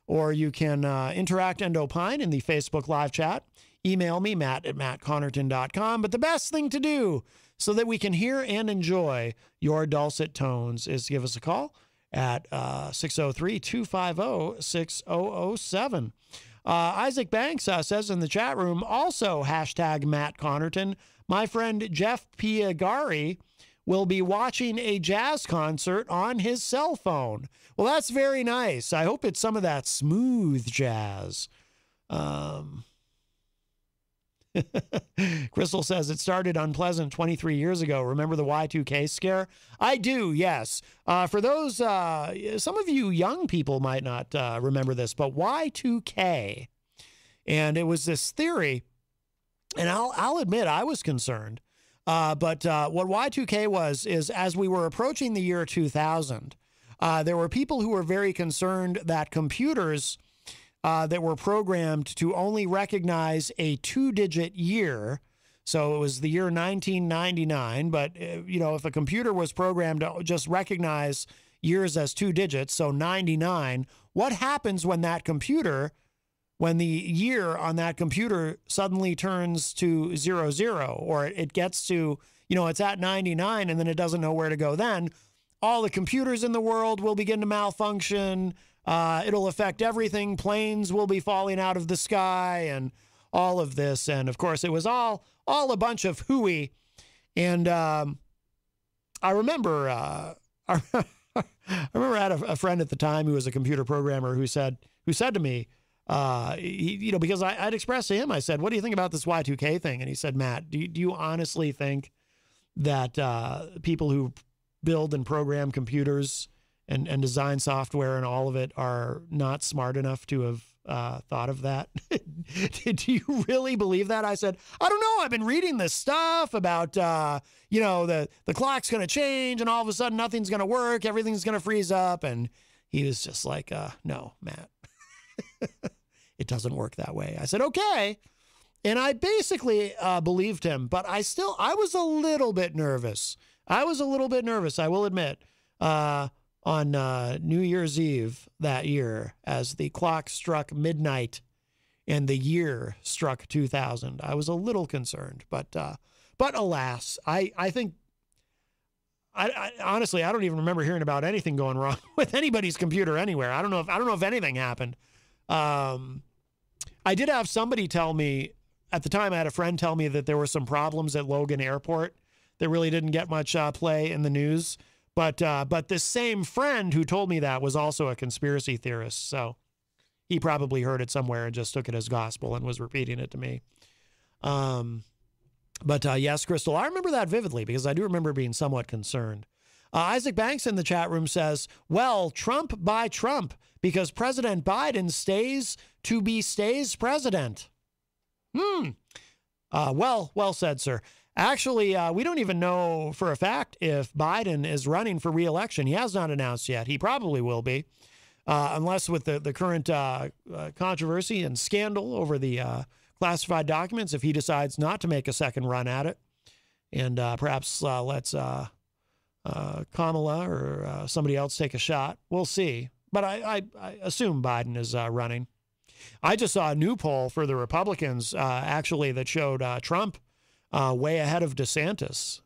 Or you can interact and opine in the Facebook live chat. Email me, matt@mattconnarton.com. But the best thing to do so that we can hear and enjoy your dulcet tones is give us a call at 603-250-6007. Isaac Banks says in the chat room, also hashtag Matt Connarton, my friend Jeff Piagari will be watching a jazz concert on his cell phone. Well, that's very nice. I hope it's some of that smooth jazz. Crystal says it started unpleasant 23 years ago. Remember the Y2K scare? I do, yes. For those, some of you young people might not remember this, but Y2K, and it was this theory, and I'll admit I was concerned. But what Y2K was is as we were approaching the year 2000, there were people who were very concerned that computers that were programmed to only recognize a 2-digit year. So it was the year 1999. But, if a computer was programmed to just recognize years as 2 digits, so 99, what happens when the year on that computer suddenly turns to 00, or it gets to, it's at 99 and then it doesn't know where to go then? All the computers in the world will begin to malfunction. It'll affect everything. Planes will be falling out of the sky and all of this. And of course, it was all a bunch of hooey. And I remember I had a friend at the time who was a computer programmer who said to me, because I'd expressed to him, I said, what do you think about this Y2K thing? And he said, Matt, do you honestly think that people who build and program computers and design software and all of it are not smart enough to have thought of that? Do you really believe that? I said, I don't know. I've been reading this stuff about, the clock's going to change and all of a sudden nothing's going to work. Everything's going to freeze up. And he was just like, no, Matt, it doesn't work that way. I said, okay. And I basically believed him, but I was a little bit nervous. I will admit, on New Year's Eve that year, as the clock struck midnight and the year struck 2000, I was a little concerned. But alas, I think, honestly, I don't even remember hearing about anything going wrong with anybody's computer anywhere. I don't know if anything happened. I did have somebody tell me, at the time I had a friend tell me that there were some problems at Logan Airport that really didn't get much play in the news. But this same friend who told me that was also a conspiracy theorist. So he probably heard it somewhere and just took it as gospel and was repeating it to me. Yes, Crystal, I remember that vividly because I do remember being somewhat concerned. Isaac Banks in the chat room says, well, Trump by Trump, because President Biden stays president. Well said, sir. Actually, we don't even know for a fact if Biden is running for re-election. He has not announced yet. He probably will be, unless with the current controversy and scandal over the classified documents, if he decides not to make a second run at it and perhaps lets Kamala or somebody else take a shot. We'll see. but I assume Biden is running. I just saw a new poll for the Republicans, actually, that showed Trump way ahead of DeSantis.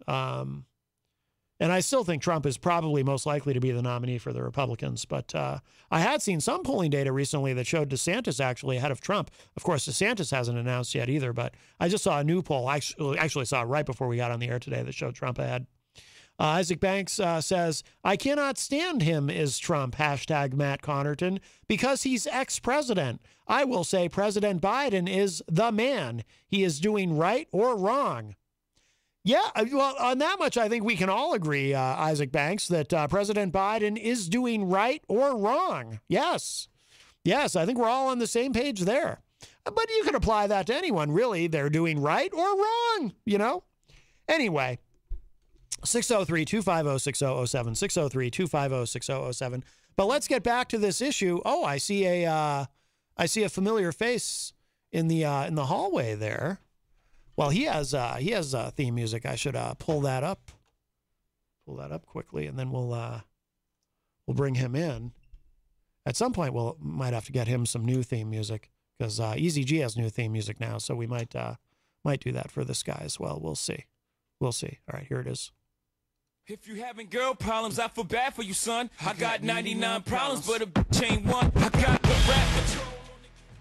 And I still think Trump is probably most likely to be the nominee for the Republicans. But I had seen some polling data recently that showed DeSantis actually ahead of Trump. Of course, DeSantis hasn't announced yet either, but I just saw a new poll. I actually saw it right before we got on the air today that showed Trump ahead. Isaac Banks says, I cannot stand him is Trump, hashtag Matt Connarton, because he's ex-president. I will say President Biden is the man. He is doing right or wrong. Yeah, well, on that much, I think we can all agree, Isaac Banks, that President Biden is doing right or wrong. Yes. Yes, I think we're all on the same page there. But you can apply that to anyone, really. They're doing right or wrong, you know? Anyway, 603-250-6007, 603-250-6007. But let's get back to this issue. Oh, I see a familiar face in the hallway there. Well, he has theme music. I should pull that up quickly, and then we'll bring him in. At some point, might have to get him some new theme music because Eazy-G has new theme music now, so we might do that for this guy as well. We'll see. All right, here it is. If you having girl problems, I feel bad for you, son. I got 99 problems, but a bitch ain't one. I got the rap patrol.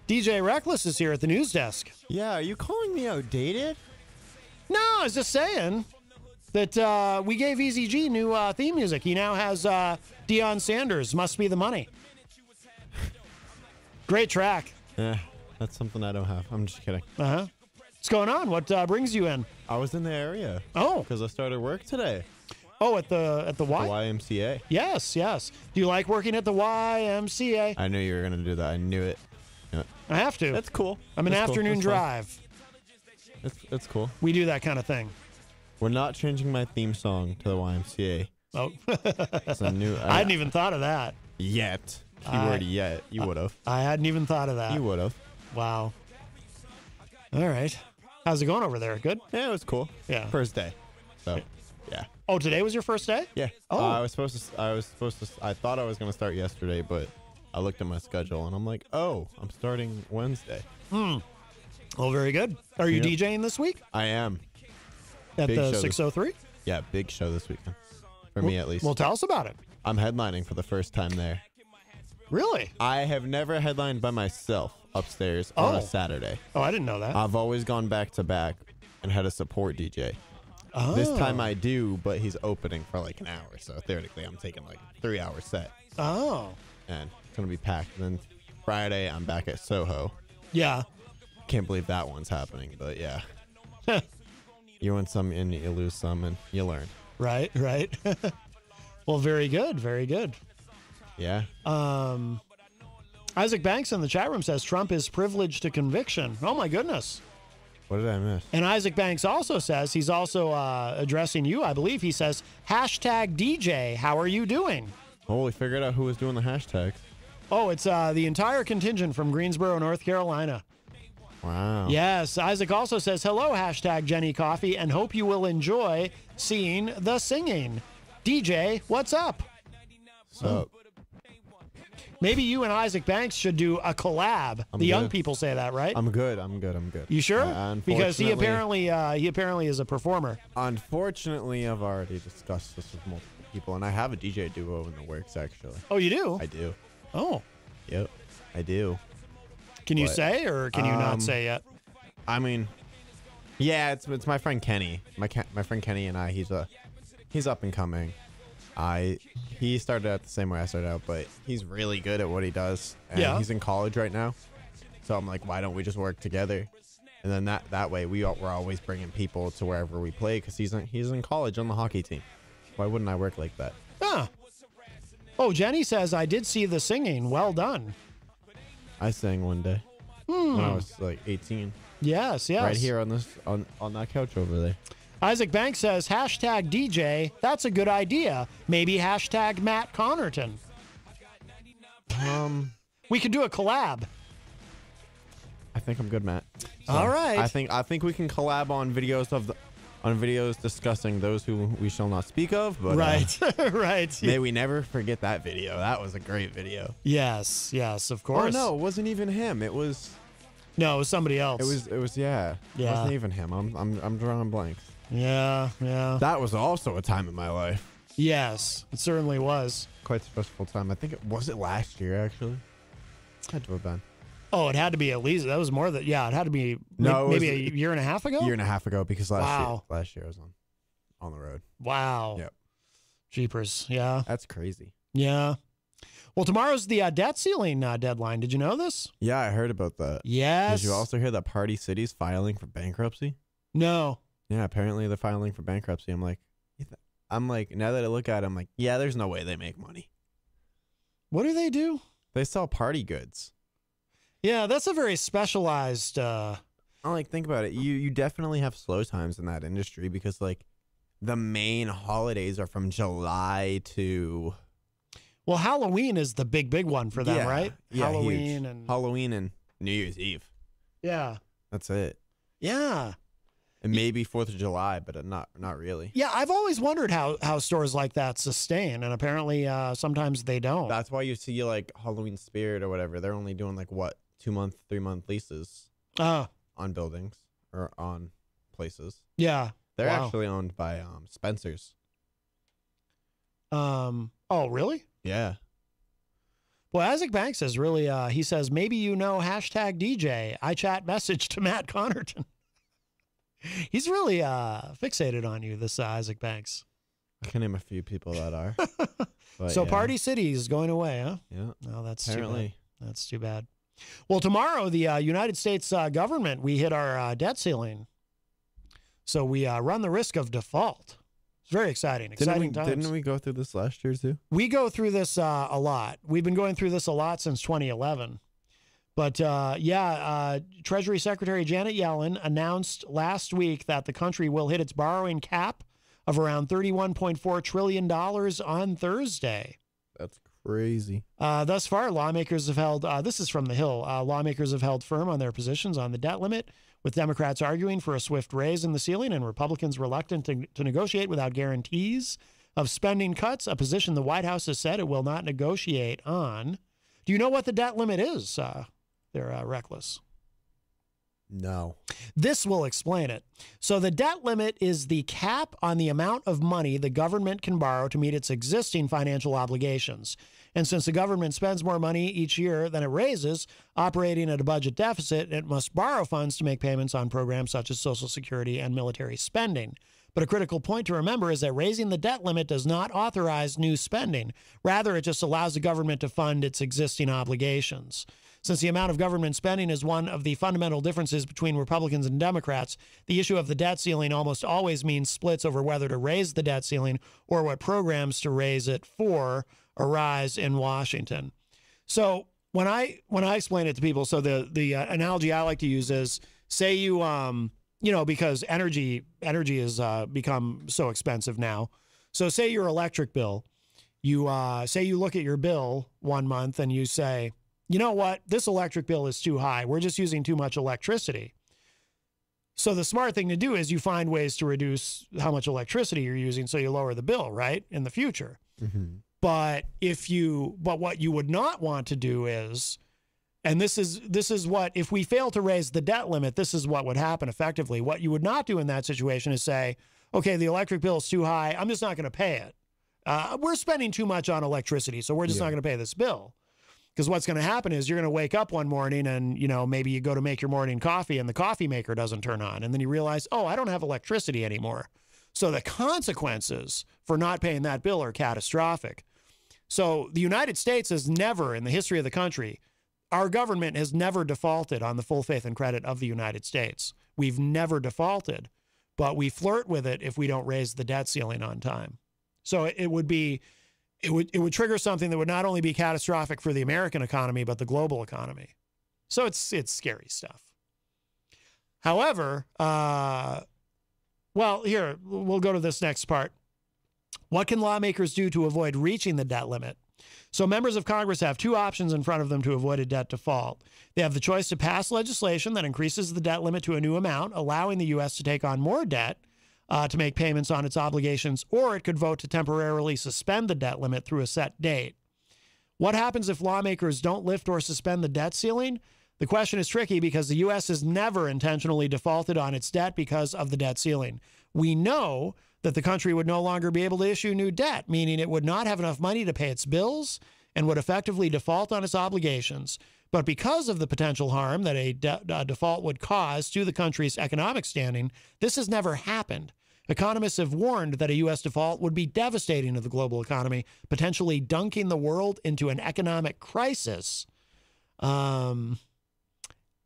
DJ Reklss is here at the news desk. Yeah, are you calling me outdated? No, I was just saying that we gave Eazy-G new theme music. He now has Deion Sanders, Must Be the Money. Great track. Yeah, that's something I don't have. I'm just kidding. Uh-huh. What's going on? What brings you in? I was in the area. Oh. Because I started work today. Oh, at the The YMCA. Yes, yes. Do you like working at the YMCA? I knew you were going to do that. I knew it. Yeah. I have to. That's cool. I'm an That's cool. afternoon That's fun. drive. It's cool. We do that kind of thing. We're not changing my theme song to the YMCA. Oh. It's a new. I hadn't even thought of that. Yet. Keyword yet. You would have. I hadn't even thought of that. You would have. Wow. All right. How's it going over there? Good? Yeah, it was cool. Yeah. First day. So, yeah. Oh, today was your first day? Yeah. Oh. I thought I was going to start yesterday, but I looked at my schedule and I'm like, oh, I'm starting Wednesday. Oh, very good. Are you Yep. DJing this week? I am. At Big the show this- 603? Yeah, big show this weekend. For me, at least. Well, tell us about it. I'm headlining for the first time there. Really? I have never headlined by myself upstairs on Oh. a Saturday. Oh, I didn't know that. I've always gone back to back and had a support DJ. Oh. This time I do, but he's opening for like an hour. So theoretically, I'm taking like a 3-hour set. Oh. And it's going to be packed. And then Friday, I'm back at Soho. Yeah. Can't believe that one's happening, but yeah. You win some and you lose some and you learn. Right, right. Well, very good, very good. Yeah. Isaac Banks in the chat room says Trump is privileged to conviction. Oh, my goodness. What did I miss? And Isaac Banks also says, he's also addressing you, I believe. He says, hashtag DJ, how are you doing? Oh, we figured out who was doing the hashtags. Oh, it's the entire contingent from Greensboro, North Carolina. Wow. Yes. Isaac also says, hello, hashtag Jenny Coffee, and hope you will enjoy seeing the singing. DJ, what's up? So, Maybe you and Isaac Banks should do a collab. I'm The young good. people say that, right? I'm good. You sure? Because he unfortunately- apparently is a performer. Unfortunately, I've already discussed this with multiple people, and I have a DJ duo in the works, actually. Oh, you do? I do. Oh. Yep, I do. Can you But, say, or can you not say yet? I mean, yeah, it's my friend Kenny. My friend Kenny and I. He's up and coming. He started out the same way I started out, but he's really good at what he does. And Yeah. he's in college right now, so I'm like, why don't we just work together? And then that way we're always bringing people to wherever we play because he's in college on the hockey team. Why wouldn't I work like that? Huh. Oh, Jenny says, I did see the singing. Well done. I sang one day when I was like 18. Yes, yes. Right here on that couch over there. Isaac Banks says, hashtag DJ, that's a good idea. Maybe hashtag Matt Connarton. We could do a collab. I think I'm good, Matt. All right. I think we can collab on videos of on videos discussing those who we shall not speak of. But right, right. may we never forget that video. That was a great video. Yes, yes, of Oh course. no, it wasn't even him. It was somebody else. It was yeah. It wasn't even him. I'm drawing blanks. Yeah. That was also a time in my life. Yes, it certainly was. Quite a stressful time. I think it was last year actually. Had to have been. Oh, it had to be at least. That was more than. Yeah, it had to be. No, maybe a year and a half ago. Year and a half ago, because Wow. last year I was on the road. Wow. Yep. Jeepers. Yeah. That's crazy. Yeah. Well, tomorrow's the debt ceiling deadline. Did you know this? Yeah, I heard about that. Yes. Did you also hear that Party City's filing for bankruptcy? No. Yeah, apparently they're filing for bankruptcy. I'm like, now that I look at it, I'm like, yeah, there's no way they make money. What do they do? They sell party goods. Yeah, that's a very specialized. Think about it. You definitely have slow times in that industry because like the main holidays are from July to. Well, Halloween is the big one for them, right? Yeah, Halloween huge. Halloween and New Year's Eve. Yeah. That's it. Yeah. And maybe 4th of July, but not really. Yeah, I've always wondered how stores like that sustain, and apparently sometimes they don't. That's why you see like Halloween Spirit or whatever. They're only doing like what 2-month, 3-month leases on buildings or on places. Yeah, they're actually owned by Spencer's. Oh, really? Yeah. Well, Isaac Banks says really. He says maybe #DJ. I chat message to Matt Connarton. He's really fixated on you, this Isaac Banks. I can name a few people that are. But so yeah. Party City is going away, huh? Yeah. No, that's apparently. too bad. That's too bad. Well, tomorrow, the United States government, we hit our debt ceiling. So we run the risk of default. It's very exciting. Exciting times. Didn't we go through this last year too? We go through this a lot. We've been going through this a lot since 2011. But Treasury Secretary Janet Yellen announced last week that the country will hit its borrowing cap of around $31.4 trillion on Thursday. That's crazy. Thus far, lawmakers have held, this is from The Hill, lawmakers have held firm on their positions on the debt limit, with Democrats arguing for a swift raise in the ceiling and Republicans reluctant to negotiate without guarantees of spending cuts, a position the White House has said it will not negotiate on. Do you know what the debt limit is? They're Reklss. No. This will explain it. So the debt limit is the cap on the amount of money the government can borrow to meet its existing financial obligations. And since the government spends more money each year than it raises, operating at a budget deficit, it must borrow funds to make payments on programs such as Social Security and military spending. But a critical point to remember is that raising the debt limit does not authorize new spending. Rather, it just allows the government to fund its existing obligations. Since the amount of government spending is one of the fundamental differences between Republicans and Democrats, the issue of the debt ceiling almost always means splits over whether to raise the debt ceiling or what programs to raise it for arise in Washington. So when I explain it to people, so the analogy I like to use is, say you because energy has become so expensive now. So say your electric bill, you say you look at your bill one month and you say, you know what, this electric bill is too high. We're just using too much electricity. So the smart thing to do is you find ways to reduce how much electricity you're using so you lower the bill, right, in the future. Mm-hmm. But what you would not want to do is, and this is what, if we fail to raise the debt limit, this is what would happen effectively. What you would not do in that situation is say, okay, the electric bill is too high, I'm just not going to pay it. We're spending too much on electricity, so we're just not going to pay this bill. Because what's going to happen is you're going to wake up one morning and, maybe you go to make your morning coffee and the coffee maker doesn't turn on. And then you realize, oh, I don't have electricity anymore. So the consequences for not paying that bill are catastrophic. So the United States has never, in the history of the country, our government has never defaulted on the full faith and credit of the United States. We've never defaulted, but we flirt with it if we don't raise the debt ceiling on time. So it would trigger something that would not only be catastrophic for the American economy, but the global economy. So it's scary stuff. However, here, we'll go to this next part. What can lawmakers do to avoid reaching the debt limit? So members of Congress have two options in front of them to avoid a debt default. They have the choice to pass legislation that increases the debt limit to a new amount, allowing the U.S. to take on more debt to make payments on its obligations, or it could vote to temporarily suspend the debt limit through a set date. What happens if lawmakers don't lift or suspend the debt ceiling? The question is tricky because the U.S. has never intentionally defaulted on its debt because of the debt ceiling. We know that the country would no longer be able to issue new debt, meaning it would not have enough money to pay its bills and would effectively default on its obligations. But because of the potential harm that a default would cause to the country's economic standing, this has never happened. Economists have warned that a U.S. default would be devastating to the global economy, potentially dunking the world into an economic crisis.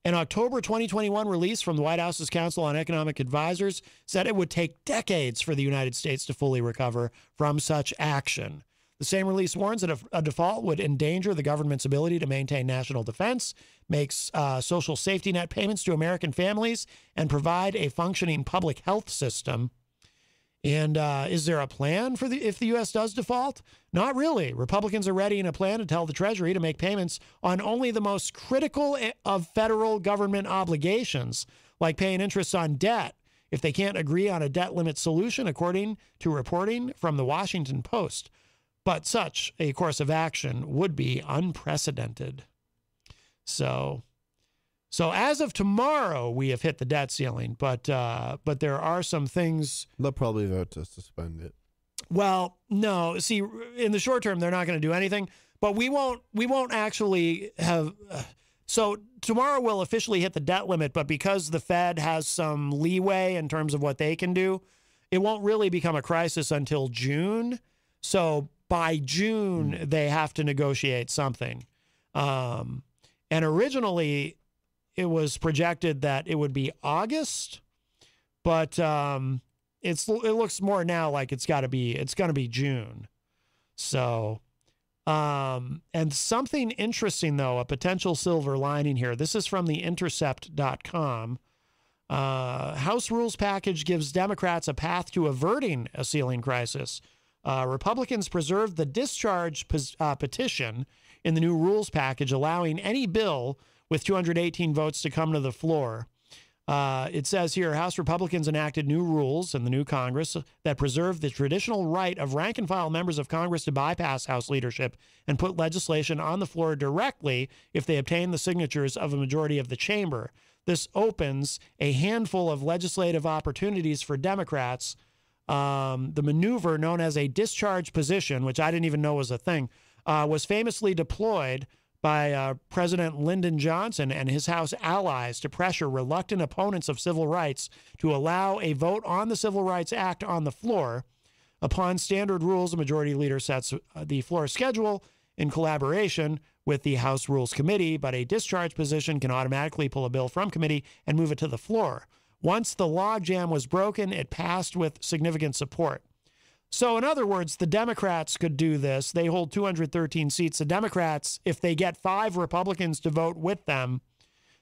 An October 2021 release from the White House's Council on Economic Advisors said it would take decades for the United States to fully recover from such action. The same release warns that a default would endanger the government's ability to maintain national defense, makes social safety net payments to American families, and provide a functioning public health system. And is there a plan for if the U.S. does default? Not really. Republicans are ready in a plan to tell the Treasury to make payments on only the most critical of federal government obligations, like paying interest on debt, if they can't agree on a debt limit solution, according to reporting from the Washington Post. But such a course of action would be unprecedented. So as of tomorrow, we have hit the debt ceiling, but there are some things. They'll probably vote to suspend it. Well, no. See, in the short term, they're not going to do anything. But we won't actually have. So tomorrow we'll officially hit the debt limit, but because the Fed has some leeway in terms of what they can do, it won't really become a crisis until June. So by June, they have to negotiate something. And originally, it was projected that it would be August, but it looks more now like it's going to be June. So, and something interesting though, a potential silver lining here. This is from the Intercept.com. House rules package gives Democrats a path to averting a ceiling crisis. Republicans preserved the discharge petition in the new rules package, allowing any bill with 218 votes to come to the floor. It says here, House Republicans enacted new rules in the new Congress that preserve the traditional right of rank-and-file members of Congress to bypass House leadership and put legislation on the floor directly if they obtain the signatures of a majority of the chamber. This opens a handful of legislative opportunities for Democrats. The maneuver known as a discharge position, which I didn't even know was a thing, was famously deployed by President Lyndon Johnson and his House allies to pressure reluctant opponents of civil rights to allow a vote on the Civil Rights Act on the floor. Upon standard rules, the majority leader sets the floor schedule in collaboration with the House Rules Committee, but a discharge position can automatically pull a bill from committee and move it to the floor. Once the logjam was broken, it passed with significant support. So in other words, the Democrats could do this. They hold 213 seats. The Democrats, if they get 5 Republicans to vote with them,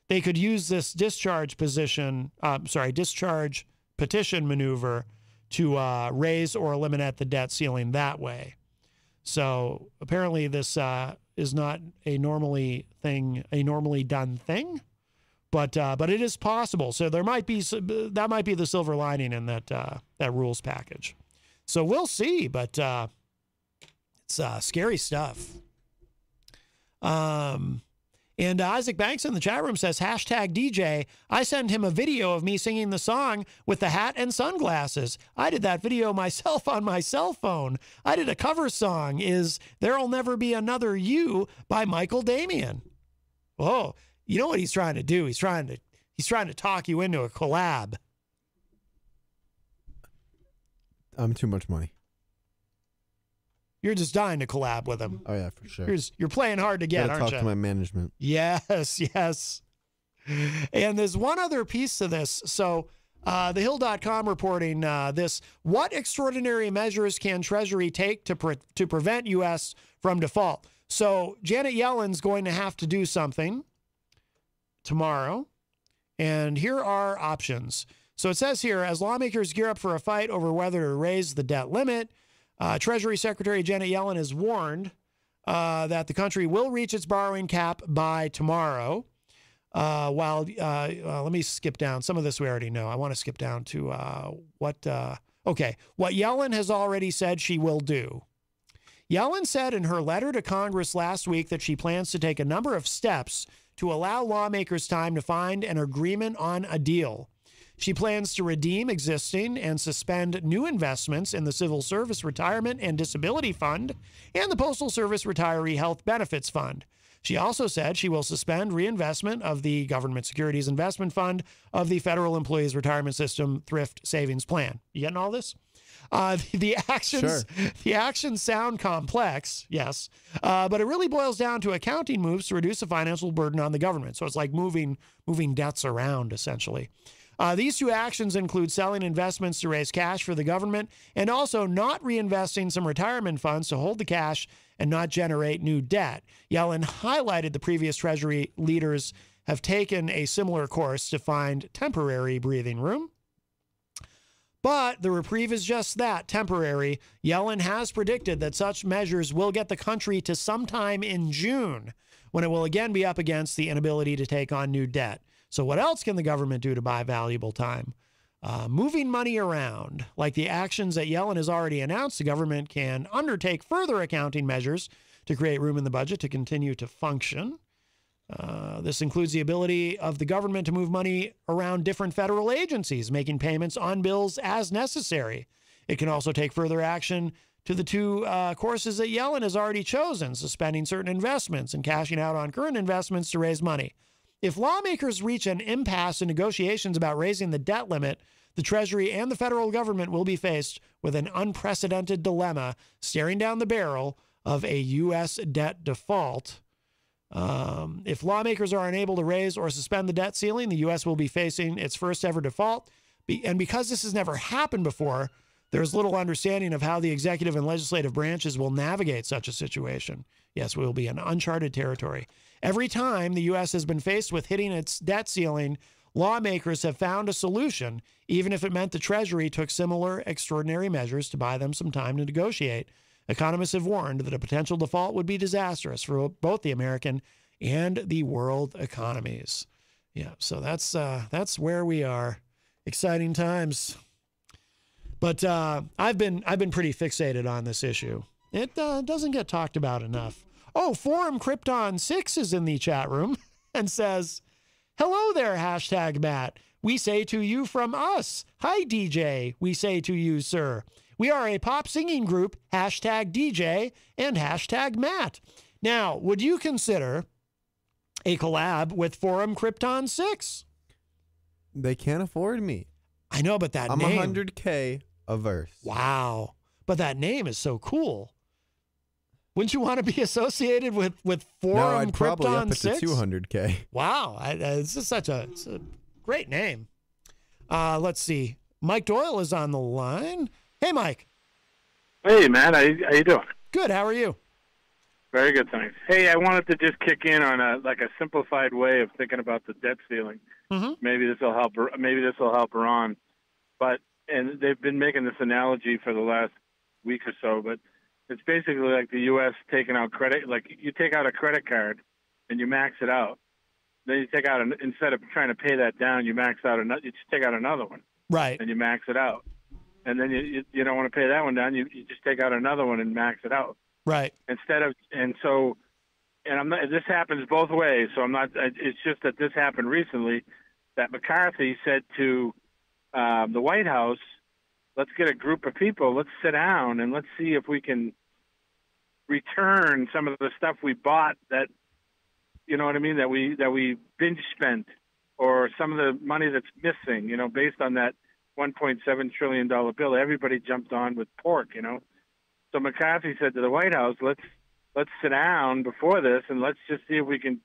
they could use this discharge petition maneuver to raise or eliminate the debt ceiling that way. So apparently this is not a normally done thing, but it is possible. So that might be the silver lining in that rules package. So we'll see, but it's scary stuff. And Isaac Banks in the chat room says, #DJ, I send him a video of me singing the song with the hat and sunglasses. I did that video myself on my cell phone. I did a cover song, is There'll Never Be Another You by Michael Damian. Oh, you know what he's trying to do? He's trying to talk you into a collab. Too much money. You're just dying to collab with him. Oh yeah, for sure. You're playing hard to get, aren't you? Talk to my management. Yes, yes. And there's one other piece to this. So thehill.com reporting this. What extraordinary measures can Treasury take to prevent U.S. from default? So Janet Yellen's going to have to do something tomorrow. And here are options. So it says here, as lawmakers gear up for a fight over whether to raise the debt limit, Treasury Secretary Janet Yellen has warned that the country will reach its borrowing cap by tomorrow. Let me skip down. Some of this we already know. I want to skip down to what Yellen has already said she will do. Yellen said in her letter to Congress last week that she plans to take a number of steps to allow lawmakers time to find an agreement on a deal. She plans to redeem existing and suspend new investments in the Civil Service Retirement and Disability Fund and the Postal Service Retiree Health Benefits Fund. She also said she will suspend reinvestment of the Government Securities Investment Fund of the Federal Employees Retirement System Thrift Savings Plan. You getting all this? The actions sound complex, yes, but it really boils down to accounting moves to reduce the financial burden on the government. So it's like moving debts around, essentially. These two actions include selling investments to raise cash for the government and also not reinvesting some retirement funds to hold the cash and not generate new debt. Yellen highlighted the previous Treasury leaders have taken a similar course to find temporary breathing room. But the reprieve is just that, temporary. Yellen has predicted that such measures will get the country to sometime in June, when it will again be up against the inability to take on new debt. So what else can the government do to buy valuable time? Moving money around. Like the actions that Yellen has already announced, the government can undertake further accounting measures to create room in the budget to continue to function. This includes the ability of the government to move money around different federal agencies, making payments on bills as necessary. It can also take further action to the two courses that Yellen has already chosen, suspending certain investments and cashing out on current investments to raise money. If lawmakers reach an impasse in negotiations about raising the debt limit, the Treasury and the federal government will be faced with an unprecedented dilemma, staring down the barrel of a U.S. debt default. If lawmakers are unable to raise or suspend the debt ceiling, the U.S. will be facing its first ever default. And because this has never happened before, there's little understanding of how the executive and legislative branches will navigate such a situation. Yes, we will be in uncharted territory. Every time the U.S. has been faced with hitting its debt ceiling, lawmakers have found a solution, even if it meant the Treasury took similar extraordinary measures to buy them some time to negotiate. Economists have warned that a potential default would be disastrous for both the American and the world economies. Yeah, so that's where we are. Exciting times. But I've been pretty fixated on this issue. It doesn't get talked about enough. Oh, Forum Krypton 6 is in the chat room and says, "Hello there, hashtag Matt. We say to you from us. Hi, DJ. We say to you, sir. We are a pop singing group, hashtag DJ and hashtag Matt. Now, would you consider a collab with Forum Krypton 6? They can't afford me. I know, but that I'm name. 100K a verse. Wow. But that name is so cool. Wouldn't you want to be associated with Forum No, I'd probably Krypton up it 6? to 200K. Wow. It's just it's a great name. Let's see. Mike Doyle is on the line. Hey, Mike. Hey, man. How you doing? Good. How are you? Very good, thanks. Hey, I wanted to just kick in on a simplified way of thinking about the debt ceiling. Mm-hmm. Maybe this will help. Maybe this will help Ron. And they've been making this analogy for the last week or so. But it's basically like the U.S. taking out credit. Like you take out a credit card and you max it out. Then you take out instead of trying to pay that down, you max out another. You just take out another one. Right. And you max it out. And then you don't want to pay that one down. You just take out another one and max it out. Right. This happens both ways. So I'm not. It's just that this happened recently. That McCarthy said to the White House, "Let's get a group of people. Let's sit down and let's see if we can return some of the stuff we bought that, you know what I mean, that we binge spent, or some of the money that's missing. You know, based on that $1.7 trillion bill, everybody jumped on with pork. You know." So McCarthy said to the White House, let's sit down before this and let's just see if we can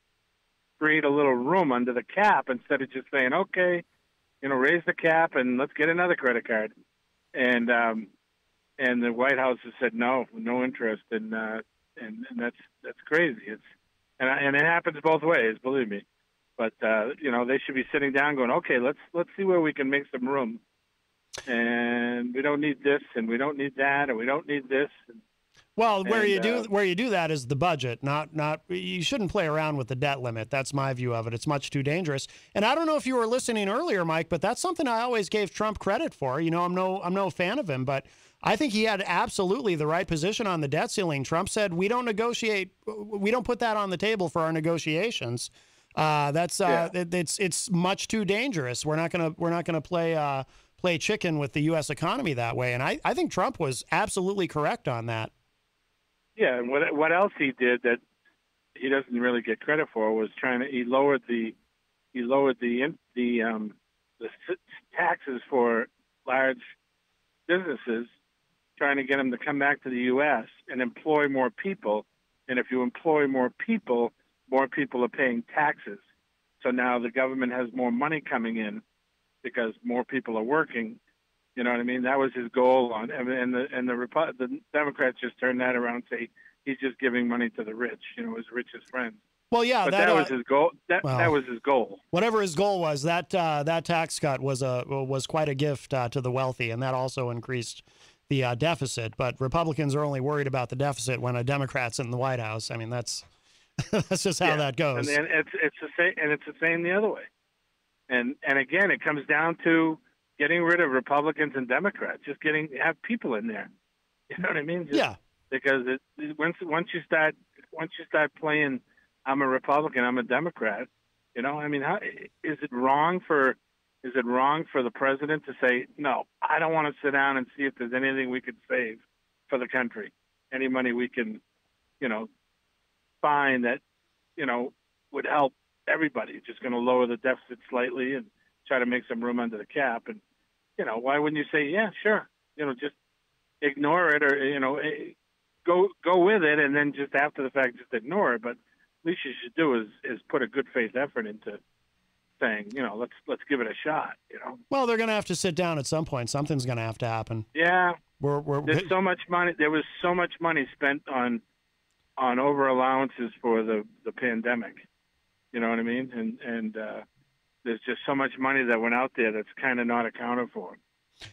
create a little room under the cap instead of just saying, okay, you know, raise the cap and let's get another credit card. And the White House has said no interest, and that's crazy. And it happens both ways, believe me. But you know, they should be sitting down going, okay, let's see where we can make some room. And we don't need this, and we don't need that, and we don't need this. Well, where And, you do that is the budget, not you shouldn't play around with the debt limit. That's my view of it. It's much too dangerous. And I don't know if you were listening earlier, Mike, but that's something I always gave Trump credit for. You know, I'm no fan of him, but I think he had absolutely the right position on the debt ceiling. Trump said we don't negotiate, we don't put that on the table for our negotiations. It's much too dangerous. We're not gonna play chicken with the U.S. economy that way. And I think Trump was absolutely correct on that. Yeah, and what else he did that he doesn't really get credit for was he lowered the taxes for large businesses, trying to get them to come back to the U.S. and employ more people. And if you employ more people are paying taxes. So now the government has more money coming in because more people are working. You know what I mean? That was his goal the Democrats just turned that around and say he's just giving money to the rich, his richest friends. Well, yeah, but that was his goal. That was his goal. Whatever his goal was, that tax cut was quite a gift to the wealthy, and that also increased the deficit. But Republicans are only worried about the deficit when a Democrat's in the White House. I mean, that's just how that goes. And it's the same, and it's the same the other way. And again, it comes down to getting rid of Republicans and Democrats, just have people in there. You know what I mean? Because once you start playing, I'm a Republican, I'm a Democrat. You know, I mean, is it wrong for the president to say, no, I don't want to sit down and see if there's anything we could save for the country, any money we can, find that, would help everybody. Just going to lower the deficit slightly and try to make some room under the cap. And, why wouldn't you say, yeah, sure, just ignore it or, go with it. And then just after the fact, just ignore it. But least you should do is put a good faith effort into saying, let's give it a shot, Well, they're going to have to sit down at some point. Something's going to have to happen. Yeah. There's so much money. There was so much money spent on over allowances for the pandemic. You know what I mean? And there's just so much money that went out there that's kind of not accounted for.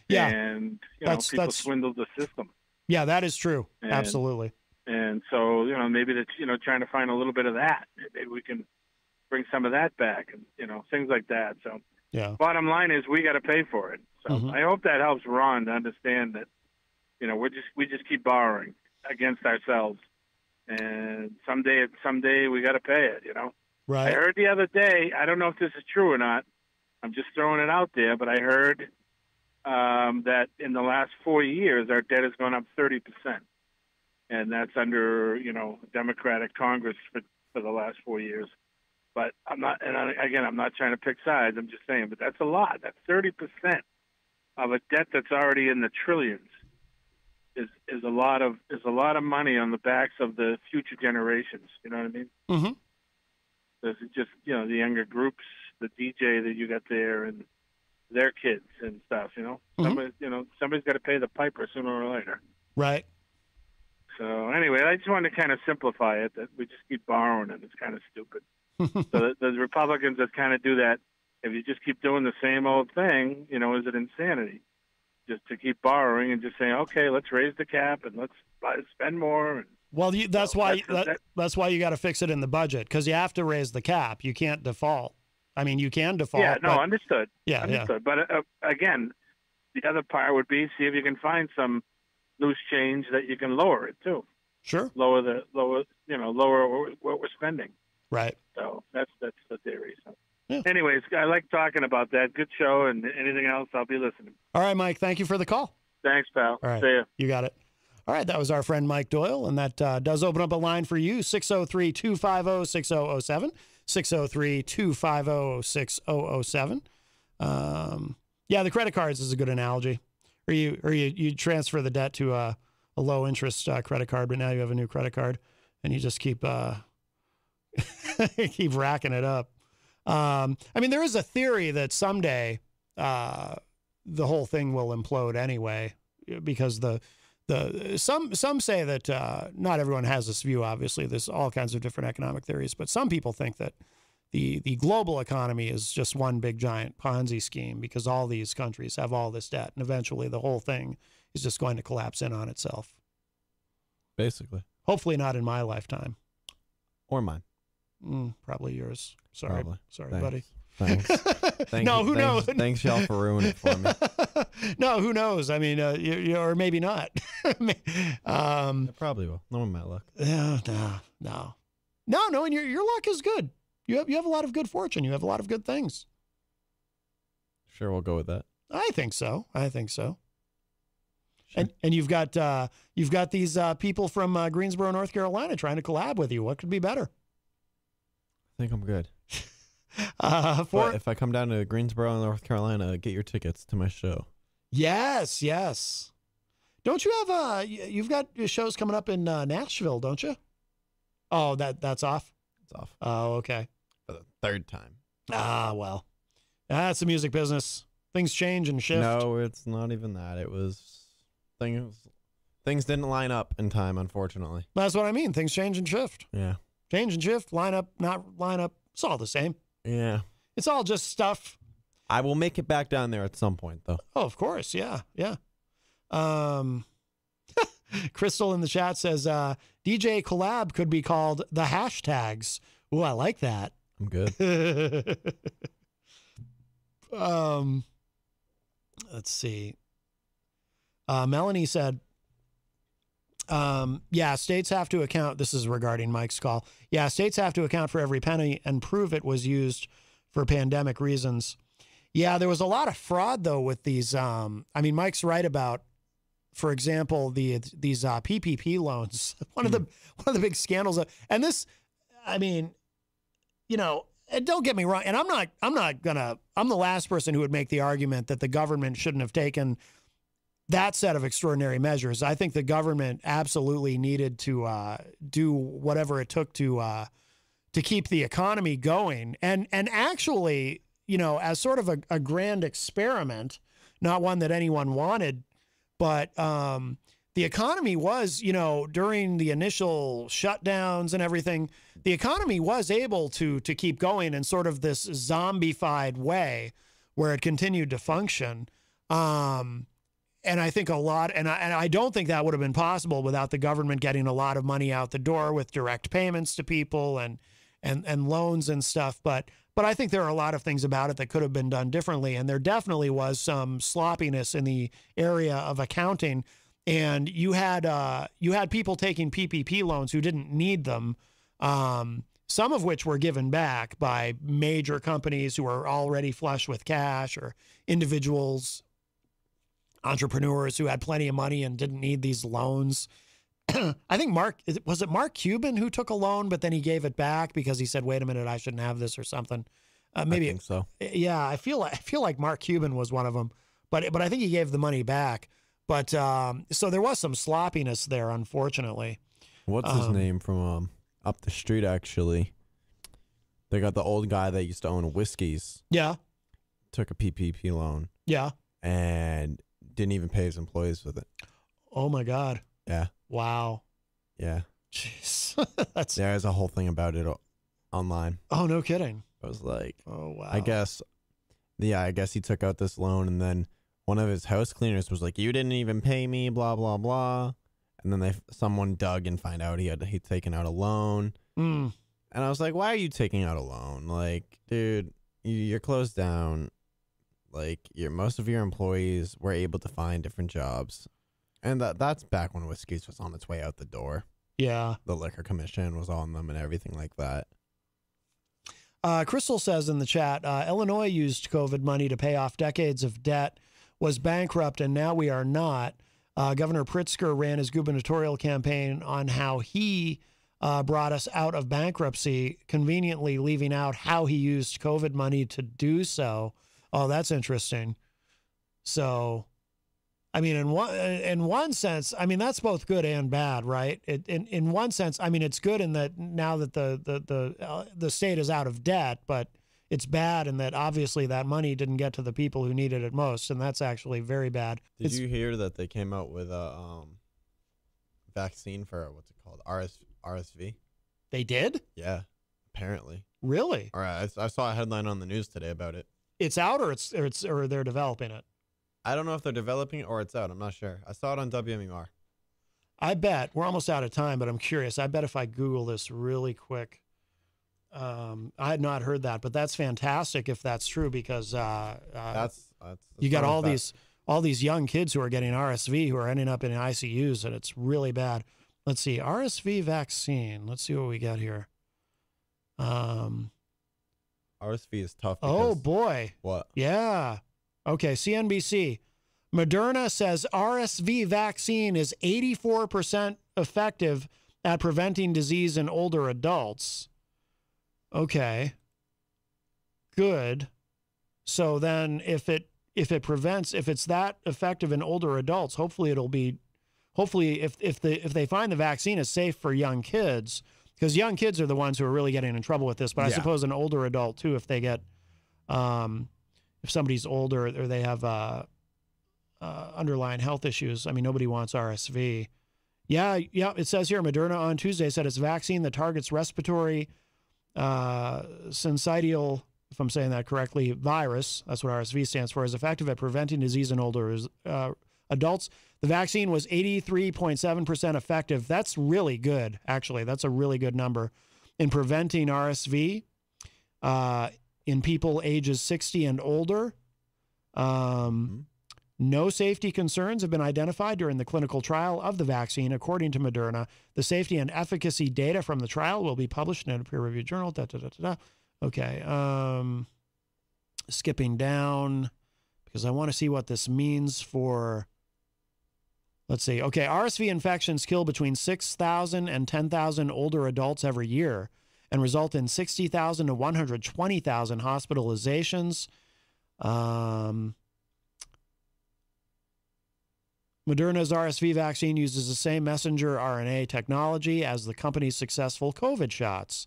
Yeah. And, people swindled the system. Yeah, that is true. Absolutely. And so, maybe that's, trying to find a little bit of that. Maybe we can bring some of that back and, things like that. So, yeah. Bottom line is we got to pay for it. So I hope that helps Ron to understand that, we just keep borrowing against ourselves. And someday we got to pay it, Right. I heard the other day, I don't know if this is true or not. I'm just throwing it out there, but I heard that in the last 4 years, our debt has gone up 30%. And that's under, Democratic Congress for the last 4 years. But I'm not trying to pick sides. I'm just saying, but that's a lot. That's 30% of a debt that's already in the trillions. Is a lot of money on the backs of the future generations. You know what I mean? Mm-hmm. There's just the younger groups, the DJ that you got there, and their kids and stuff. Somebody's got to pay the piper sooner or later. Right. So anyway, I just wanted to kind of simplify it that we just keep borrowing and it's kind of stupid. So the Republicans that kind of do that, if you just keep doing the same old thing, is it insanity? Just to keep borrowing and just saying, okay, let's raise the cap and let's spend more. And, well, that's why you got to fix it in the budget, because you have to raise the cap. You can't default. I mean, you can default. Yeah, no, understood. Yeah, understood. Yeah. But again, the other part would be see if you can find some loose change that you can lower it too. Sure. Lower what we're spending. Right. So that's the theory. So. Yeah. Anyways, I like talking about that. Good show, and anything else, I'll be listening. All right, Mike. Thank you for the call. Thanks, pal. All right. See ya. You got it. All right, that was our friend Mike Doyle, and that does open up a line for you, 603-250-6007, 603-250-6007. Yeah, the credit cards is a good analogy. Or you transfer the debt to a low-interest credit card, but now you have a new credit card, and you just keep keep racking it up. I mean, there is a theory that someday the whole thing will implode anyway, because some say that not everyone has this view. Obviously, there's all kinds of different economic theories, but some people think that the global economy is just one big giant Ponzi scheme, because all these countries have all this debt, and eventually the whole thing is just going to collapse in on itself. Basically. Hopefully not in my lifetime. Or mine. Probably yours. Sorry. Probably. Sorry, Thanks. buddy. Thanks. No, who knows? Thanks, y'all, for ruining it for me. No, who knows? I mean, or maybe not. It probably will. No one might look. No. And your luck is good. You have a lot of good fortune. You have a lot of good things. Sure, we'll go with that. I think so. Sure. And you've got these people from Greensboro, North Carolina, trying to collab with you. What could be better? I think I'm good. But if I come down to Greensboro, North Carolina, get your tickets to my show. Yes. Don't you have you've got shows coming up in Nashville, don't you? Oh, that's off. It's off. Oh, okay. For the third time. Well, that's the music business. Things change and shift. No, it's not even that. It was things didn't line up in time, unfortunately. That's what I mean. Things change and shift. Yeah. Change and shift. Line up, not line up. It's all the same. Yeah. It's all just stuff. I will make it back down there at some point, though. Oh, of course. Yeah. Crystal in the chat says DJ collab could be called the hashtags. Ooh, I like that. I'm good. Let's see. Melanie said, yeah, states have to account. This is regarding Mike's call. Yeah, states have to account for every penny and prove it was used for pandemic reasons. Yeah, there was a lot of fraud though with these. I mean, Mike's right about, for example, these PPP loans. One of the big scandals. And this, I mean, you know, and don't get me wrong. And I'm the last person who would make the argument that the government shouldn't have taken that set of extraordinary measures. I think the government absolutely needed to do whatever it took to keep the economy going. And actually, you know, as sort of a grand experiment, not one that anyone wanted, but the economy was, you know, during the initial shutdowns and everything, the economy was able to keep going in sort of this zombified way where it continued to function. And I think a lot, and I don't think that would have been possible without the government getting a lot of money out the door with direct payments to people and loans and stuff. But I think there are a lot of things about it that could have been done differently. And there definitely was some sloppiness in the area of accounting. And you had people taking PPP loans who didn't need them, some of which were given back by major companies who are already flush with cash, or individuals, entrepreneurs who had plenty of money and didn't need these loans. I think was it Mark Cuban who took a loan, but then he gave it back because he said, wait a minute, I shouldn't have this or something. Maybe. I think so. Yeah. I feel like Mark Cuban was one of them, but I think he gave the money back. But so there was some sloppiness there, unfortunately. What's his name from up the street, actually? They got the old guy that used to own Whiskey's. Yeah. Took a PPP loan. Yeah. And didn't even pay his employees with it. Oh, my God. Yeah. Wow. Yeah. Jeez. There's a whole thing about it online. Oh, no kidding. I was like, oh, wow. I guess he took out this loan, and then one of his house cleaners was like, you didn't even pay me, blah, blah, blah. And then someone dug and find out he'd taken out a loan. Mm. And I was like, why are you taking out a loan? Like, dude, you're closed down. Like, most of your employees were able to find different jobs. And that's back when Whiskey's was on its way out the door. Yeah. The liquor commission was on them and everything like that. Crystal says in the chat, Illinois used COVID money to pay off decades of debt, was bankrupt, and now we are not. Governor Pritzker ran his gubernatorial campaign on how he brought us out of bankruptcy, conveniently leaving out how he used COVID money to do so. Oh, that's interesting. So, I mean, in one sense, I mean, that's both good and bad, right? In one sense, I mean, it's good in that now that the state is out of debt, but it's bad in that obviously that money didn't get to the people who needed it most, and that's actually very bad. Did you hear that they came out with a vaccine for what's it called, RSV? They did? Yeah, apparently. Really? All right, I saw a headline on the news today about it. It's out, or they're developing it. I don't know if they're developing it or it's out. I'm not sure. I saw it on WMUR. I bet we're almost out of time, but I'm curious. I bet if I Google this really quick, I had not heard that, but that's fantastic if that's true, because That's you got not all these young kids who are getting RSV who are ending up in ICUs, and it's really bad. Let's see, RSV vaccine. Let's see what we got here. RSV is tough. Oh because- boy. What? Yeah. Okay, CNBC. Moderna says RSV vaccine is 84% effective at preventing disease in older adults. Okay. Good. So then if it's that effective in older adults, hopefully if they find the vaccine is safe for young kids, because young kids are the ones who are really getting in trouble with this, but I suppose an older adult too, if they get if somebody's older or they have underlying health issues. I mean, nobody wants RSV. Yeah, it says here, Moderna on Tuesday said it's a vaccine that targets respiratory syncytial, if I'm saying that correctly, virus. That's what RSV stands for, is effective at preventing disease in older adults. The vaccine was 83.7% effective. That's really good, actually. That's a really good number in preventing RSV in people ages 60 and older. No safety concerns have been identified during the clinical trial of the vaccine, according to Moderna. The safety and efficacy data from the trial will be published in a peer-reviewed journal. Okay. Skipping down, because I want to see what this means for... Let's see. Okay, RSV infections kill between 6,000 and 10,000 older adults every year and result in 60,000 to 120,000 hospitalizations. Moderna's RSV vaccine uses the same messenger RNA technology as the company's successful COVID shots.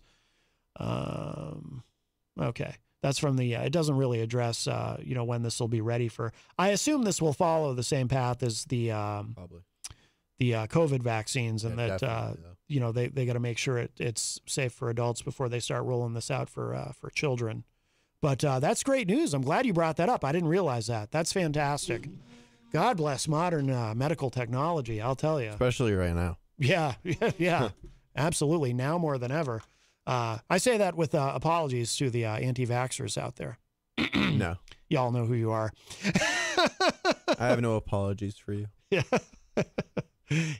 Okay, that's from the, it doesn't really address, when this will be ready for, I assume this will follow the same path as the COVID vaccines, and that, they got to make sure it's safe for adults before they start rolling this out for children. But that's great news. I'm glad you brought that up. I didn't realize that. That's fantastic. God bless modern medical technology, I'll tell you. Especially right now. Yeah, absolutely. Now more than ever. I say that with apologies to the anti-vaxxers out there. No. Y'all know who you are. I have no apologies for you. Yeah.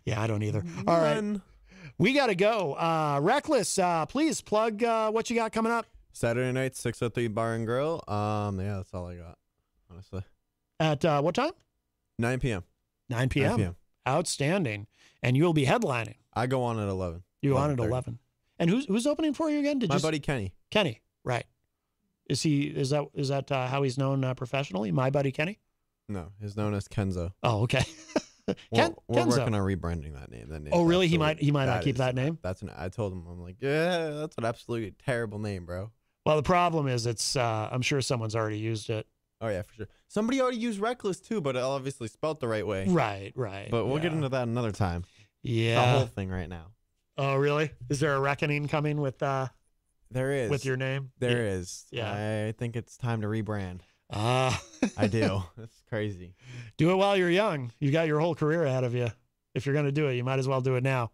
Yeah, I don't either. All right. We got to go. Reklss, please plug what you got coming up. Saturday night, 603 Bar and Grill. Yeah, that's all I got, honestly. At what time? 9 p.m. 9 p.m. 9 p.m. Outstanding. And you'll be headlining. I go on at 11. You go on at 11. And who's opening for you again? My buddy Kenny. Kenny, right. Is that how he's known professionally? My buddy Kenny? No, he's known as Kenzo. Oh, okay. We're Kenzo. working on rebranding that name. Oh, really? He might not keep that name? I told him, I'm like, yeah, that's an absolutely terrible name, bro. Well, the problem is it's I'm sure someone's already used it. Oh, yeah, for sure. Somebody already used Reklss, too, but it obviously spelled the right way. Right. But we'll get into that another time. Yeah. The whole thing right now. Oh, really? Is there a reckoning coming with there is. with your name? There is. Yeah. I think it's time to rebrand. I do. It's crazy. Do it while you're young. You got your whole career ahead of you. If you're going to do it, you might as well do it now.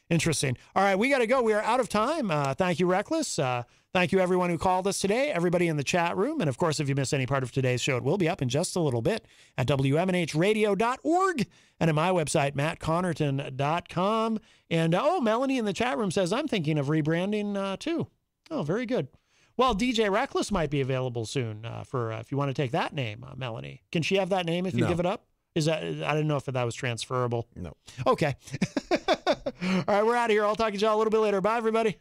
Interesting. All right, we got to go. We are out of time. Thank you, Reklss. Thank you, everyone who called us today, everybody in the chat room. And, of course, if you missed any part of today's show, it will be up in just a little bit at WMNHradio.org and at my website, mattconnarton.com. And, Melanie in the chat room says, I'm thinking of rebranding, too. Oh, very good. Well, DJ Reklss might be available soon for if you want to take that name, Melanie. Can she have that name if you give it up? I didn't know if that was transferable. No. Okay. All right, we're out of here. I'll talk to y'all a little bit later. Bye, everybody.